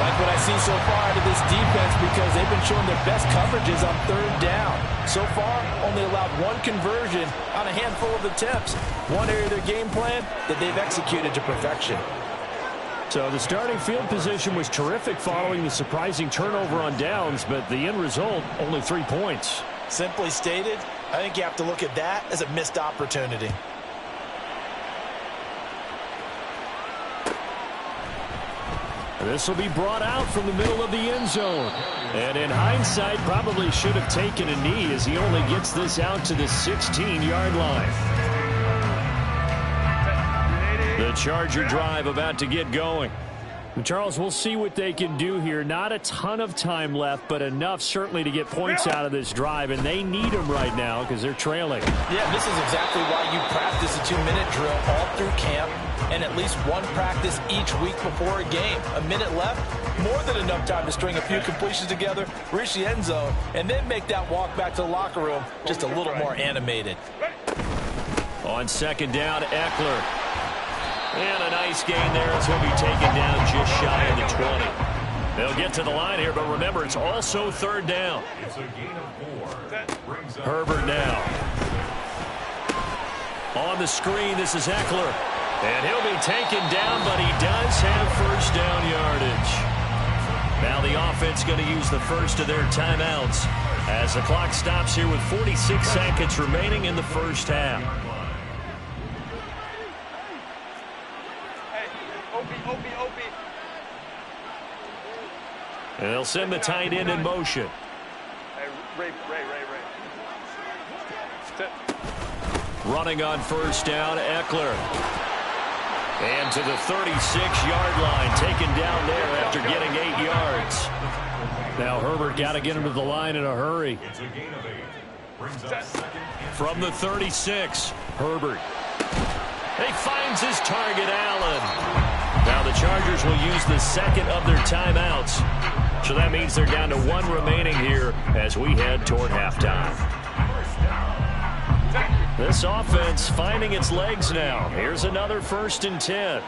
Speaker 3: Like what I see so far out of this defense, because they've been showing their best coverages on 3rd down. So far, only allowed 1 conversion on a handful of attempts. One area of their game plan that they've executed to perfection.
Speaker 1: So the starting field position was terrific following the surprising turnover on downs, but the end result, only 3 points.
Speaker 3: Simply stated, I think you have to look at that as a missed opportunity.
Speaker 1: This will be brought out from the middle of the end zone. And in hindsight, probably should have taken a knee as he only gets this out to the 16-yard line. The Charger drive about to get going. And Charles, we'll see what they can do here. Not a ton of time left, but enough certainly to get points out of this drive, and they need them right now because they're trailing.
Speaker 3: Yeah, this is exactly why you practice a 2-minute drill all through camp and at least 1 practice each week before a game. A minute left, more than enough time to string a few completions together, reach the end zone, and then make that walk back to the locker room just a little more animated.
Speaker 1: On 2nd down, Eckler. And a nice gain there as he'll be taken down just shy of the 20. They'll get to the line here, but remember, it's also 3rd down.
Speaker 2: It's a gain of 4.
Speaker 1: Herbert now. On the screen, this is Eckler. And he'll be taken down, but he does have first down yardage. Now the offense going to use the first of their timeouts as the clock stops here with 46 seconds remaining in the first half. And they'll send the tight end in motion.
Speaker 6: Hey, Ray.
Speaker 1: Running on first down, Eckler. And to the 36-yard line, taken down there after getting 8 yards. Now Herbert got to get him to the line in a hurry.
Speaker 2: It's a gain of 8. Brings up second and
Speaker 1: From the 36, Herbert. He finds his target, Allen. Now the Chargers will use the second of their timeouts. So that means they're down to 1 remaining here as we head toward halftime. This offense finding its legs now. Here's another 1st and 10.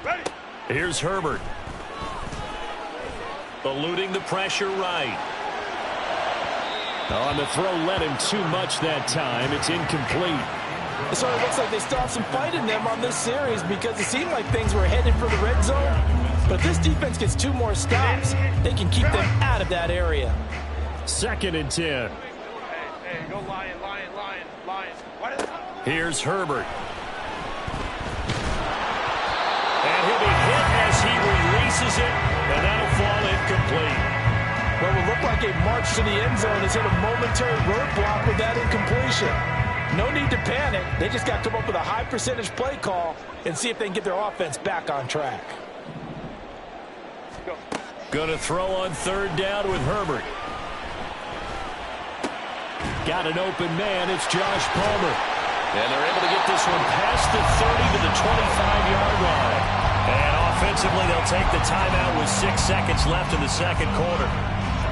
Speaker 6: Ready.
Speaker 1: Here's Herbert. Eluding the pressure right. On the throw, led him too much that time. It's incomplete.
Speaker 3: It sort of looks like they still have some fight in them on this series because it seemed like things were headed for the red zone. But if this defense gets 2 more stops, they can keep them out of that area.
Speaker 1: 2nd and 10.
Speaker 6: Hey, go Lion. What is it?
Speaker 1: Here's Herbert. And he'll be hit as he releases it, and that'll fall incomplete.
Speaker 3: What will look like a march to the end zone has hit a momentary roadblock with that incompletion. No need to panic. They just got to come up with a high percentage play call and see if they can get their offense back on track.
Speaker 6: Go.
Speaker 1: Going to throw on 3rd down with Herbert. Got an open man. It's Josh Palmer. And they're able to get this one past the 30 to the 25-yard line. And offensively, they'll take the timeout with 6 seconds left in the second quarter.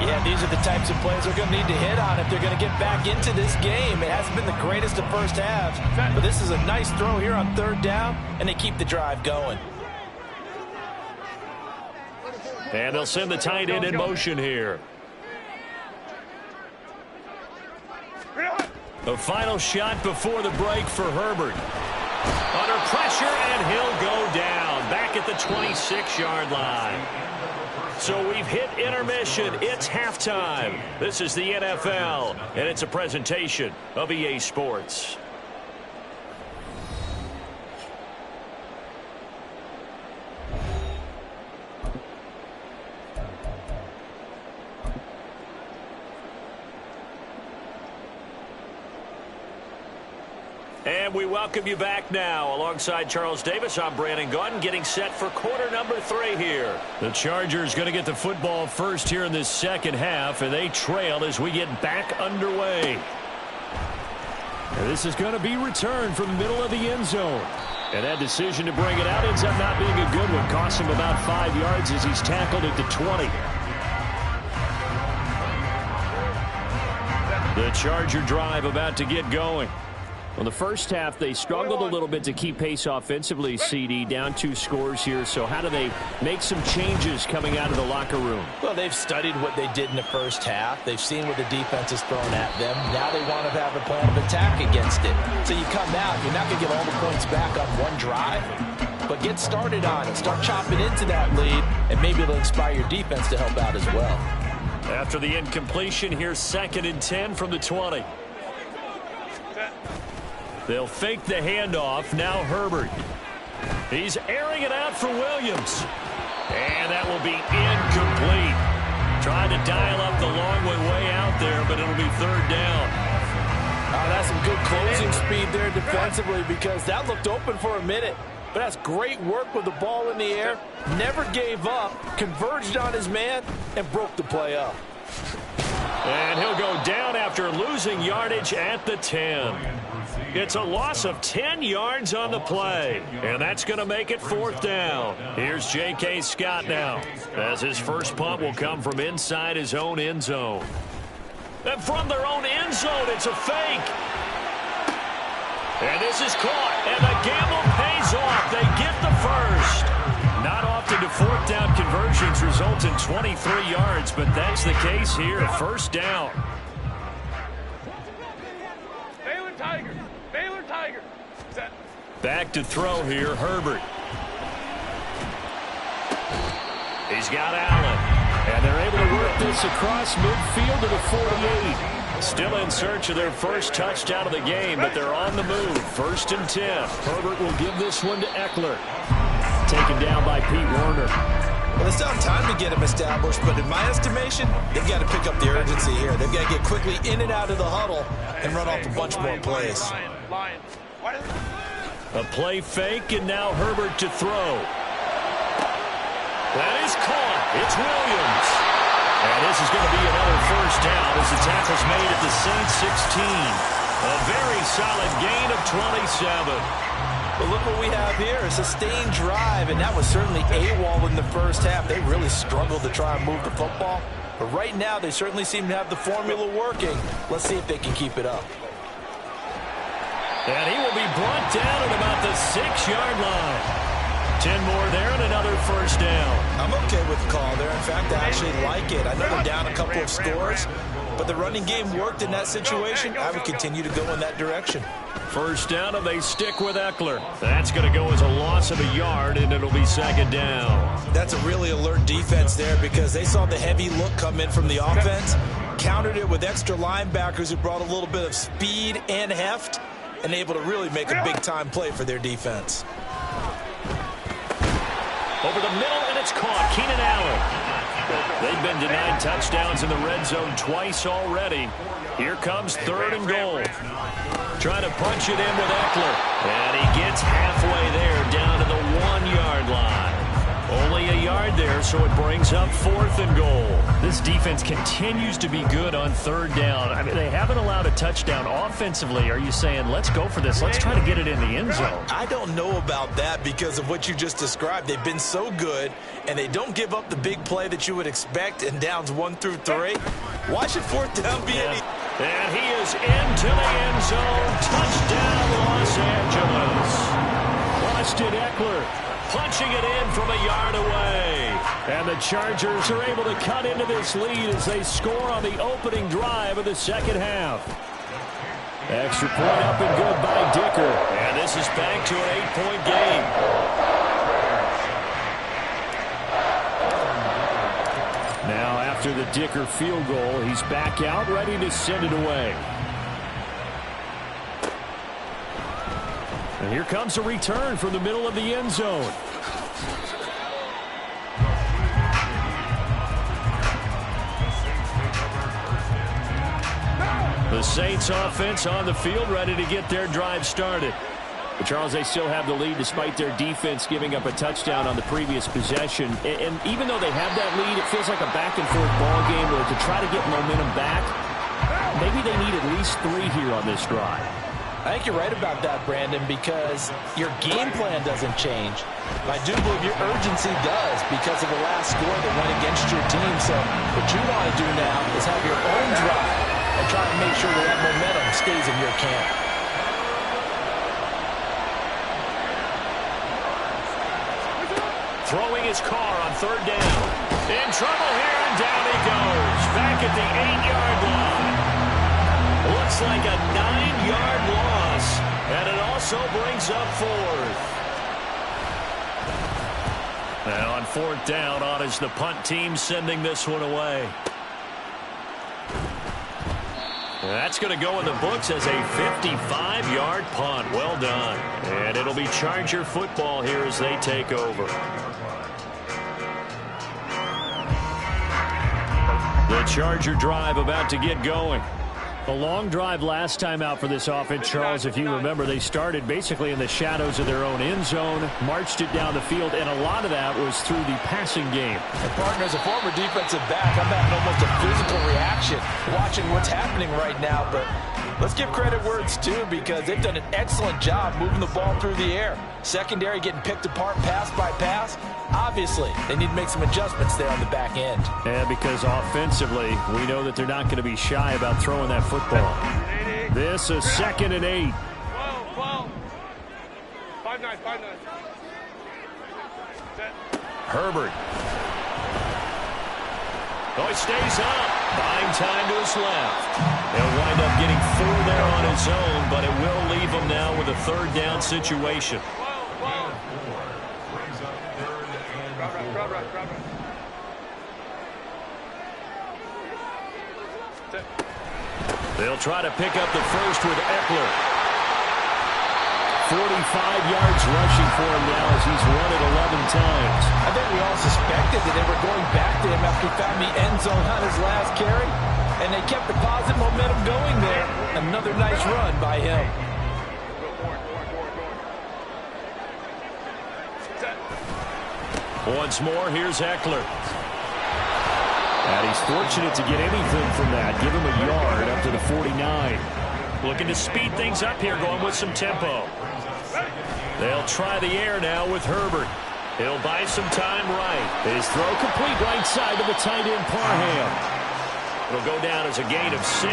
Speaker 3: Yeah, these are the types of plays they're going to need to hit on if they're going to get back into this game. It hasn't been the greatest of first halves, but this is a nice throw here on 3rd down, and they keep the drive going.
Speaker 1: And they'll send the tight end in motion here. The final shot before the break for Herbert. Under pressure, and he'll go down. Back at the 26-yard line. So we've hit intermission. It's halftime. This is the NFL, and it's a presentation of EA Sports. And we welcome you back now. Alongside Charles Davis, I'm Brandon Gaudin, getting set for quarter number 3 here. The Chargers going to get the football first here in this second half, and they trail as we get back underway. And this is going to be returned from the middle of the end zone. And that decision to bring it out ends up not being a good one. Costs him about 5 yards as he's tackled at the 20. The Charger drive about to get going. Well, the first half, they struggled a little bit to keep pace offensively, CD, down 2 scores here. So how do they make some changes coming out of the locker room?
Speaker 3: Well, they've studied what they did in the first half. They've seen what the defense has thrown at them. Now they want to have a plan of attack against it. So you come out, you're not going to get all the points back on one drive, but get started on it. Start chopping into that lead, and maybe it'll inspire your defense to help out as well.
Speaker 1: After the incompletion, here's 2nd and 10 from the 20. They'll fake the handoff. Now Herbert. He's airing it out for Williams. And that will be incomplete. Trying to dial up the long way out there, but it'll be 3rd down.
Speaker 3: Oh, that's some good closing speed there defensively because that looked open for a minute. But that's great work with the ball in the air. Never gave up, converged on his man, and broke the play up.
Speaker 1: And he'll go down after losing yardage at the 10. It's a loss of 10 yards on the play, and that's going to make it 4th down. Here's J.K. Scott now, as his first punt will come from inside his own end zone. And from their own end zone, it's a fake. And this is caught, and the gamble pays off. They get the first. Not often do 4th down conversions result in 23 yards, but that's the case here. 1st down. Back to throw here, Herbert. He's got Allen. And they're able to work this across midfield to the 48. Still in search of their first touchdown of the game, but they're on the move. 1st and 10. Herbert will give this one to Eckler. Taken down by Pete Werner.
Speaker 4: Well, they still have time to get him established, but in my estimation, they've got to pick up the urgency here. They've got to get quickly in and out of the huddle and run off a bunch more plays.
Speaker 1: A play fake, and now Herbert to throw. That is caught. It's Williams. And this is going to be another first down as the tackle's made at the Saints 16. A very solid gain of 27.
Speaker 3: But look what we have here, a sustained drive, and that was certainly AWOL in the first half. They really struggled to try and move the football. But right now, they certainly seem to have the formula working. Let's see if they can keep it up.
Speaker 1: And he will be brought down at about the 6-yard line. 10 more there and another first down.
Speaker 4: I'm okay with the call there. In fact, I actually like it. I know they're down a couple of scores, but the running game worked in that situation. I would continue to go in that direction.
Speaker 1: First down, and they stick with Eckler. That's going to go as a loss of a yard, and it'll be 2nd down.
Speaker 4: That's a really alert defense there because they saw the heavy look come in from the offense, countered it with extra linebackers who brought a little bit of speed and heft, and able to really make a big-time play for their defense.
Speaker 1: Over the middle, and it's caught. Kainen I. They've been denied touchdowns in the red zone twice already. Here comes 3rd and goal. Trying to punch it in with Eckler. And he gets halfway there, down to the 1-yard line. Only a yard there, so it brings up 4th and goal. This defense continues to be good on 3rd down. I mean, they haven't allowed a touchdown offensively. Are you saying, let's go for this, let's try to get it in the end zone?
Speaker 4: I don't know about that because of what you just described. They've been so good, and they don't give up the big play that you would expect in downs 1 through 3. Why should 4th down be any...
Speaker 1: And he is into the end zone. Touchdown, Los Angeles. Austin Eckler punching it in from a yard away. And the Chargers are able to cut into this lead as they score on the opening drive of the second half. Extra point up and good by Dicker. And this is back to an 8-point game. Now, after the Dicker field goal, he's back out, ready to send it away. And here comes a return from the middle of the end zone. The Saints offense on the field, ready to get their drive started. But Charles, they still have the lead despite their defense giving up a touchdown on the previous possession. And even though they have that lead, it feels like a back-and-forth ball game where to try to get momentum back, maybe they need at least 3 here on this drive.
Speaker 3: I think you're right about that, Brandon, because your game plan doesn't change. But I do believe your urgency does because of the last score that went against your team. So what you want to do now is have your own drive and try to make sure that momentum stays in your camp.
Speaker 1: Throwing his car on 3rd down. In trouble here, and down he goes. Back at the 8-yard line. Looks like a 9-yard loss. And it also brings up 4th. Now on 4th down, on is the punt team sending this one away. That's going to go in the books as a 55-yard punt. Well done. And it'll be Charger football here as they take over. The Charger drive about to get going. A long drive last time out for this offense, Charles. If you remember, they started basically in the shadows of their own end zone, marched it down the field, and a lot of that was through the passing game.
Speaker 3: And partner, as a former defensive back, I'm having almost a physical reaction watching what's happening right now. But let's give credit where it's due because they've done an excellent job moving the ball through the air. Secondary getting picked apart pass by pass. Obviously, they need to make some adjustments there on the back end.
Speaker 1: Yeah, because offensively, we know that they're not going to be shy about throwing that football. This is 2nd and 8.
Speaker 6: 12. 5-9.
Speaker 1: Herbert. Oh, he stays up. Buying time to his left. He'll wind up getting 4 there on his own, but it will leave him now with a 3rd down situation. They'll try to pick up the first with Eckler. 45 yards rushing for him now as he's run it 11 times.
Speaker 3: I think we all suspected that they were going back to him after he found the end zone on his last carry, and they kept the positive momentum going there. Another nice run by him.
Speaker 1: Once more, here's Eckler. And he's fortunate to get anything from that. Give him a yard up to the 49. Looking to speed things up here, going with some tempo. They'll try the air now with Herbert. He'll buy some time right. His throw complete right side to the tight end Parham. It'll go down as a gain of 6.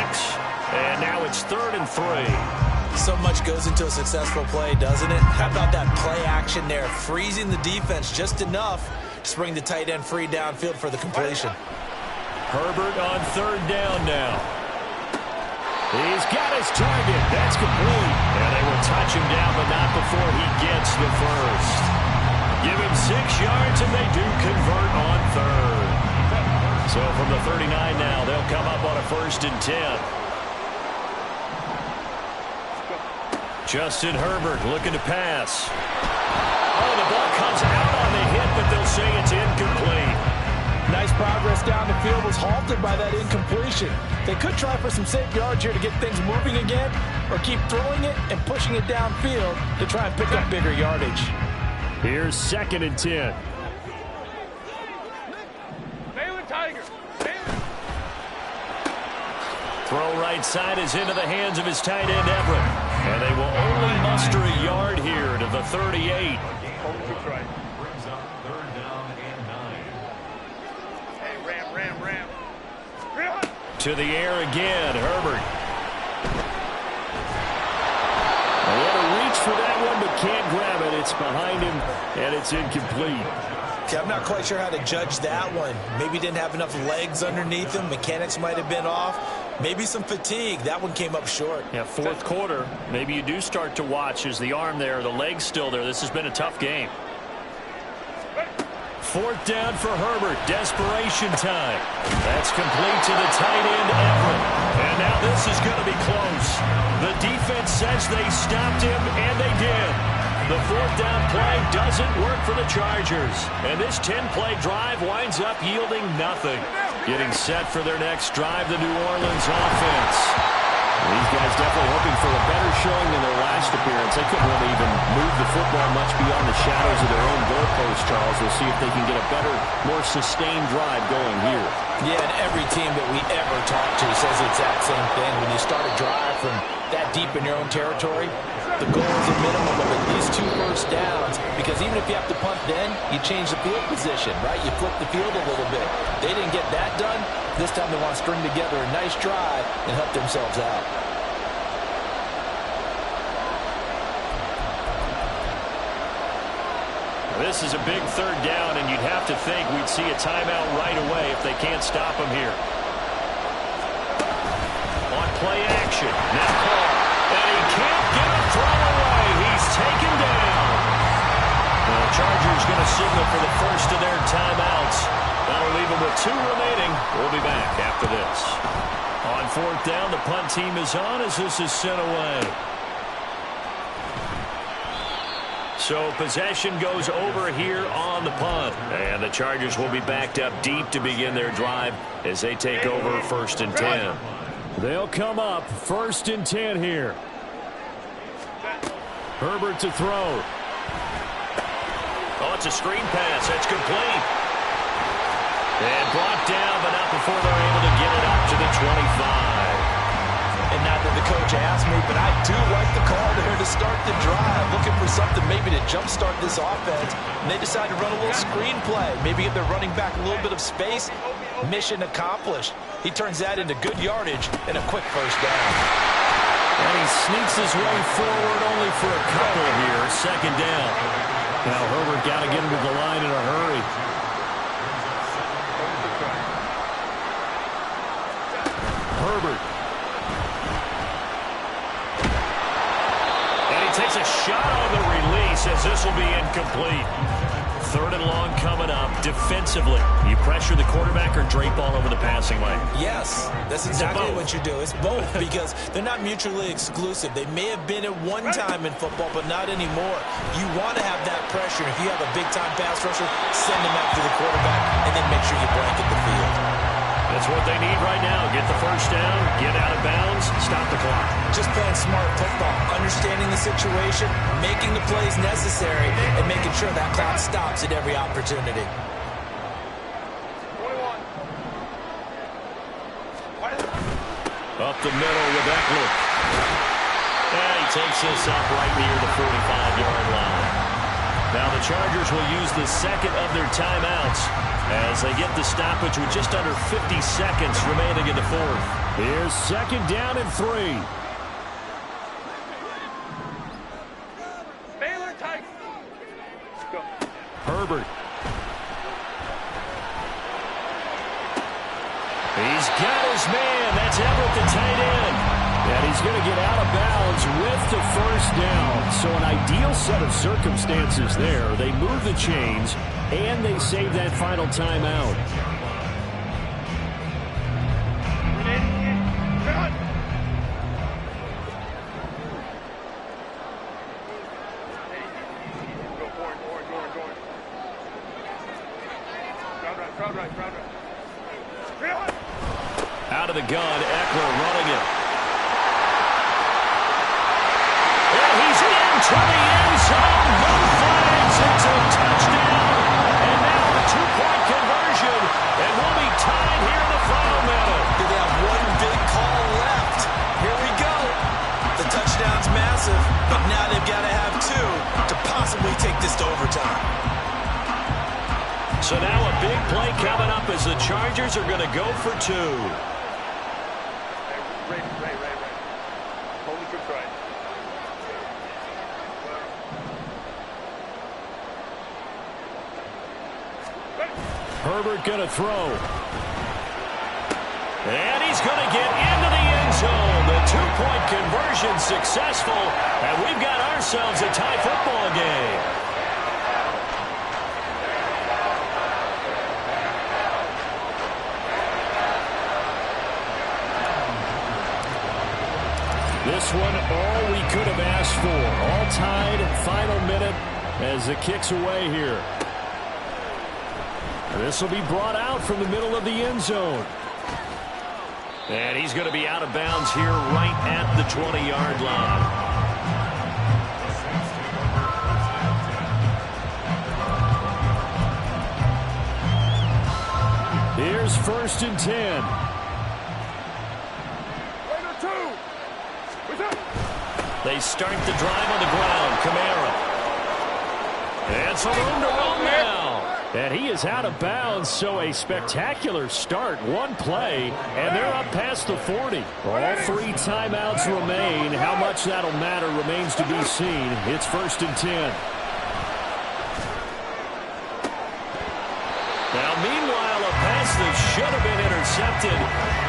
Speaker 1: And now it's 3rd and 3.
Speaker 3: So much goes into a successful play, doesn't it? How about that play action there? Freezing the defense just enough to bring the tight end free downfield for the completion.
Speaker 1: Herbert on 3rd down now. He's got his target. That's complete. And they will touch him down, but not before he gets the first. Give him 6 yards, and they do convert on 3rd. So from the 39 now, they'll come up on a 1st and 10. Justin Herbert looking to pass. Oh, the ball comes out on the hit, but they'll say it's incomplete.
Speaker 3: Nice progress down the field was halted by that incompletion. They could try for some safe yards here to get things moving again, or keep throwing it and pushing it downfield to try and pick up bigger yardage.
Speaker 1: Here's 2nd and 10. Throw right side is into the hands of his tight end Everett. And they will only muster a yard here to the 38. To the air again, Herbert. A little reach for that one, but can't grab it. It's behind him, and it's incomplete.
Speaker 3: Okay, I'm not quite sure how to judge that one. Maybe didn't have enough legs underneath him. Mechanics might have been off. Maybe some fatigue. That one came up short.
Speaker 1: Yeah, 4th quarter. Maybe you do start to watch as the arm there, the leg's still there. This has been a tough game. 4th down for Herbert. Desperation time. That's complete to the tight end, Everett. And now this is going to be close. The defense says they stopped him, and they did. The 4th down play doesn't work for the Chargers. And this 10-play drive winds up yielding nothing. Getting set for their next drive, the New Orleans offense. These guys definitely hoping for a better showing than their last appearance. They couldn't really even move the football much beyond the shadows of their own goalpost, Charles. We'll see if they can get a better, more sustained drive going here.
Speaker 3: Yeah, and every team that we ever talk to says the exact same thing. When you start a drive from that deep in your own territory, the goal is a minimum of at least 2 first downs, because even if you have to punt then, you change the field position, right? You flip the field a little bit. They didn't get that done. This time they want to string together a nice drive and help themselves out.
Speaker 1: This is a big 3rd down, and you'd have to think we'd see a timeout right away if they can't stop him here. On play action, now Carr, and he can't get a throw away. He's taken down. The Chargers going to signal for the first of their timeouts. That'll leave them with 2 remaining. We'll be back after this. On 4th down, the punt team is on as this is sent away. So possession goes over here on the punt. And the Chargers will be backed up deep to begin their drive as they take over 1st and 10. They'll come up 1st and 10 here. Herbert to throw. Oh, it's a screen pass. That's complete. And brought down, but not before they're able to get it up to the 25.
Speaker 3: And not that the coach asked me, but I do like the call there to start the drive. Looking for something maybe to jumpstart this offense. And they decide to run a little screen play. Maybe give their running back a little bit of space. Mission accomplished. He turns that into good yardage and a quick first down.
Speaker 1: And he sneaks his way forward only for a couple here. 2nd down. Now Herbert got to get him to the line in a hurry. Herbert. And he takes a shot on the release as this will be incomplete. 3rd and long coming up. Defensively, you pressure the quarterback or drape all over the passing lane?
Speaker 3: Yes, that's exactly what you do. It's both because they're not mutually exclusive. They may have been at one time in football, but not anymore. You want to have that pressure. If you have a big-time pass rusher, send him after the quarterback, and then make sure you blanket the field.
Speaker 1: That's what they need right now. Get the first down, get out of bounds, stop the clock.
Speaker 3: Just playing smart football, understanding the situation, making the plays necessary, and making sure that clock stops at every opportunity.
Speaker 6: 21.
Speaker 1: Up the middle with Eckler. And he takes this up right near the 45-yard line. Now the Chargers will use the second of their timeouts as they get the stoppage with just under 50 seconds remaining in the 4th. Here's 2nd down and 3.
Speaker 6: Baylor tight. Go.
Speaker 1: Herbert. He's got his man. That's Everett, the tight end. And he's going to get out of bounds with the first down. So an ideal set of circumstances there. They move the chains, and they save that final timeout. Out of the gun, Eckler running it. And he's into the end zone. No flags. It's a touchdown. And now a 2-point conversion. And we'll be tied here in the final minute.
Speaker 3: They have one big call left. Here we go. The touchdown's massive, but now they've got to have 2 to possibly take this to overtime.
Speaker 1: So now a big play coming up as the Chargers are going to go for 2.
Speaker 6: Ray. Hold the troops right.
Speaker 1: Herbert going to throw. And he's going to get into the end zone. The 2-point conversion successful. And we've got ourselves a tie football game. This one, all we could have asked for. All tied, final minute as it kicks away here. This will be brought out from the middle of the end zone. And he's going to be out of bounds here right at the 20-yard line. Here's 1st and 10. They start the drive on the ground. Kamara. And some room to run now. And he is out of bounds, so a spectacular start. One play, and they're up past the 40. All 3 timeouts remain. How much that'll matter remains to be seen. It's 1st and 10. Now, meanwhile, a pass that should have been intercepted,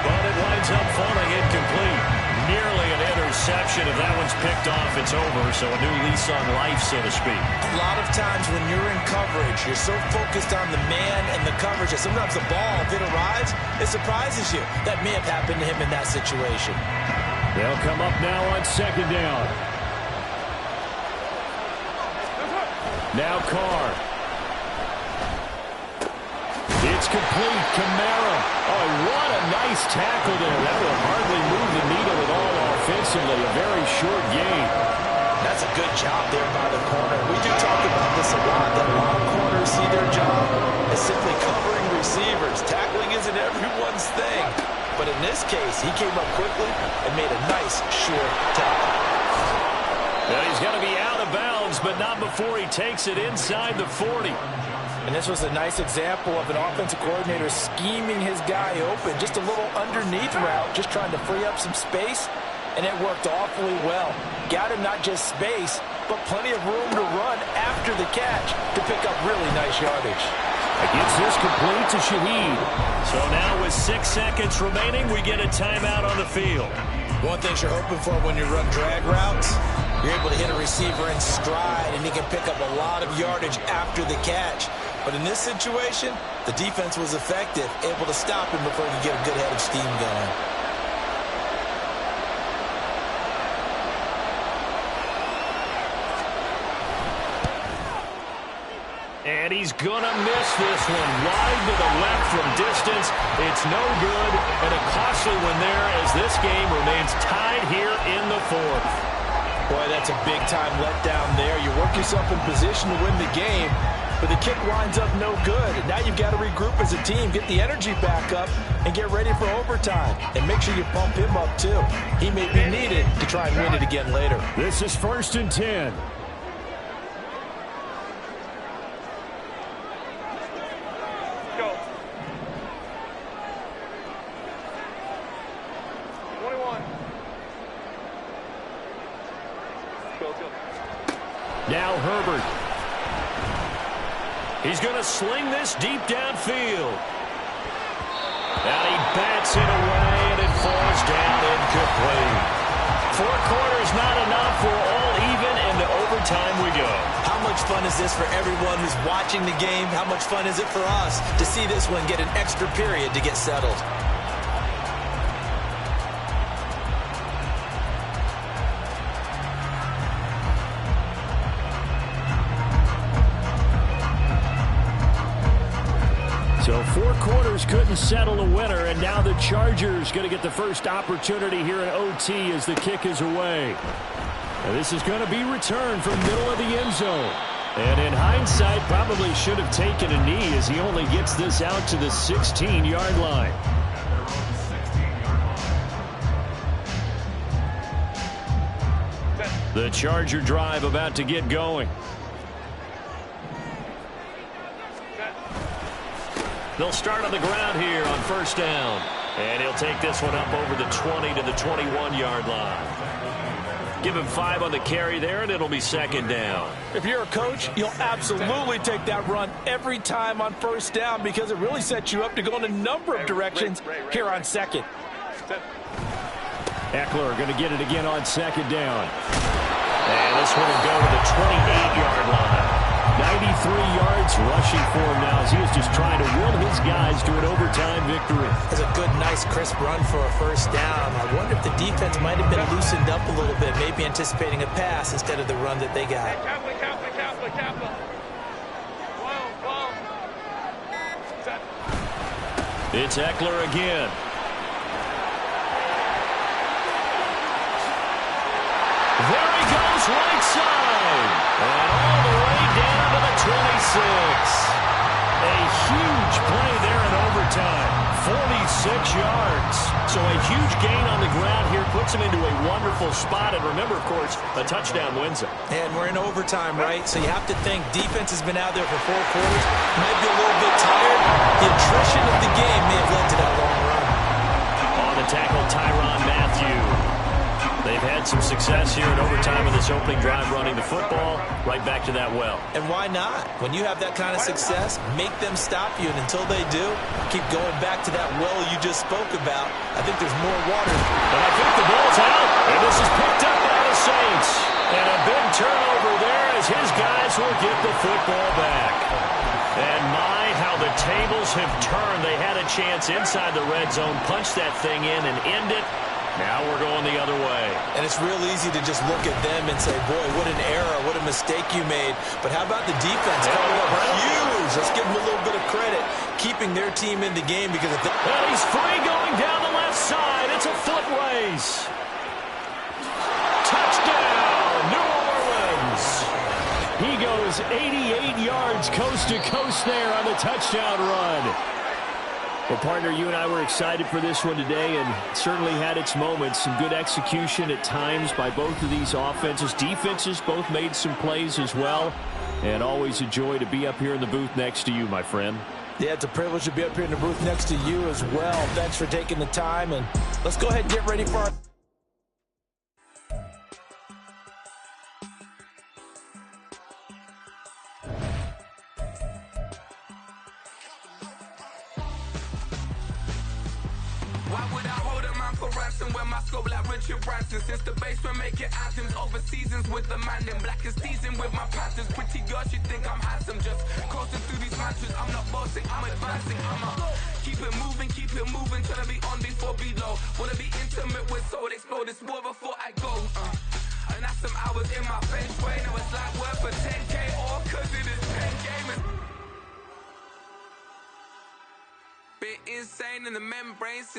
Speaker 1: but it winds up falling incomplete. Nearly an interception. If that one's picked off, it's over. So a new lease on life, so to speak.
Speaker 3: A lot of times when you're in coverage, you're so focused on the man and the coverage that sometimes the ball, if it arrives, it surprises you. That may have happened to him in that situation.
Speaker 1: They'll come up now on 2nd down. Now Carr. It's complete. Kamara. Oh, what a nice tackle there. That will hardly move the needle at all offensively. A very short gain.
Speaker 3: That's a good job there by the corner. We do talk about this a lot, that a lot of corners see their job as simply covering receivers. Tackling isn't everyone's thing. But in this case, he came up quickly and made a nice, short tackle.
Speaker 1: Well, he's going to be out of bounds, but not before he takes it inside the 40.
Speaker 3: And this was a nice example of an offensive coordinator scheming his guy open. Just a little underneath route, just trying to free up some space, and it worked awfully well. Got him not just space, but plenty of room to run after the catch to pick up really nice yardage.
Speaker 1: Gets this complete to Shaheed. So now with 6 seconds remaining, we get a timeout on the field.
Speaker 3: One thing you're hoping for when you run drag routes, you're able to hit a receiver in stride, and he can pick up a lot of yardage after the catch. But in this situation, the defense was effective, able to stop him before he could get a good head of steam going.
Speaker 1: And he's going to miss this one. Wide to the left from distance. It's no good, and a costly one there as this game remains tied here in the fourth.
Speaker 3: Boy, that's a big-time letdown there. You work yourself in position to win the game, but the kick winds up no good. And now you've got to regroup as a team, get the energy back up, and get ready for overtime. And make sure you pump him up, too. He may be needed to try and win it again later.
Speaker 1: This is 1st and 10.
Speaker 6: Go. 21. Go.
Speaker 1: Now Herbert. He's going to sling this deep downfield. And he bats it away, and it falls down incomplete. 4 quarters not enough. We're all even, and to overtime we go.
Speaker 3: How much fun is this for everyone who's watching the game? How much fun is it for us to see this one get an extra period to get settled?
Speaker 1: So 4 quarters couldn't settle a winner, and now the Chargers going to get the first opportunity here in OT as the kick is away. Now this is going to be returned from middle of the end zone. And in hindsight, probably should have taken a knee as he only gets this out to the 16-yard line. The Charger drive about to get going. They'll start on the ground here on 1st down. And he'll take this one up over the 20 to the 21-yard line. Give him 5 on the carry there, and it'll be 2nd down.
Speaker 3: If you're a coach, you'll absolutely take that run every time on 1st down because it really sets you up to go in a number of directions here on 2nd.
Speaker 1: Eckler going to get it again on 2nd down. And this one will go to the 28-yard line. 93 yards rushing for him now as he is just trying to will his guys to an overtime victory.
Speaker 3: That's a good, nice, crisp run for a 1st down. I wonder if the defense might have been loosened up a little bit, maybe anticipating a pass instead of the run that they got.
Speaker 6: Kappa.
Speaker 1: It's Eckler again. There he goes, right side. And all the way down to the 26. A huge play there in overtime. 46 yards. So a huge gain on the ground here puts him into a wonderful spot. And remember, of course, a touchdown wins it.
Speaker 3: And we're in overtime, right? So you have to think defense has been out there for 4 quarters. Might be a little bit tired. The attrition of the game may have led to that long run.
Speaker 1: On the tackle, Tyrann Mathieu. They've had some success here in overtime in this opening drive running the football. Right back to that well.
Speaker 3: And why not? When you have that kind of success, make them stop you. And until they do, keep going back to that well you just spoke about. I think there's more water.
Speaker 1: And I think the ball's out. And this is picked up by the Saints. And a big turnover there as his guys will get the football back. And my, how the tables have turned. They had a chance inside the red zone, punch that thing in and end it. Now we're going the other way.
Speaker 3: And it's real easy to just look at them and say, boy, what an error, what a mistake you made. But how about the defense? Coming up huge. Let's give them a little bit of credit, keeping their team in the game because of
Speaker 1: and he's free going down the left side. It's a foot race. Touchdown, New Orleans. He goes 88 yards coast to coast there on the touchdown run. Well, partner, you and I were excited for this one today and certainly had its moments. Some good execution at times by both of these offenses. Defenses both made some plays as well. And always a joy to be up here in the booth next to you, my friend.
Speaker 3: Yeah, it's a privilege to be up here in the booth next to you as well. Thanks for taking the time. And let's go ahead and get ready for our
Speaker 7: Why would I hold a man for ransom when my scope like Richard Branson? Since the basement making anthems over seasons with the man in black is teasing with my Panthers. Pretty girl, she think I'm handsome. Just coasting through these mantras. I'm not bossing, I'm advancing. Keep it moving, trying to be on before below. Wanna be intimate with soul, explore this war before I go. And that's some hours in my bench way. Now it's like work for 10K or cause it is 10 gamers. Bit insane in the membrane.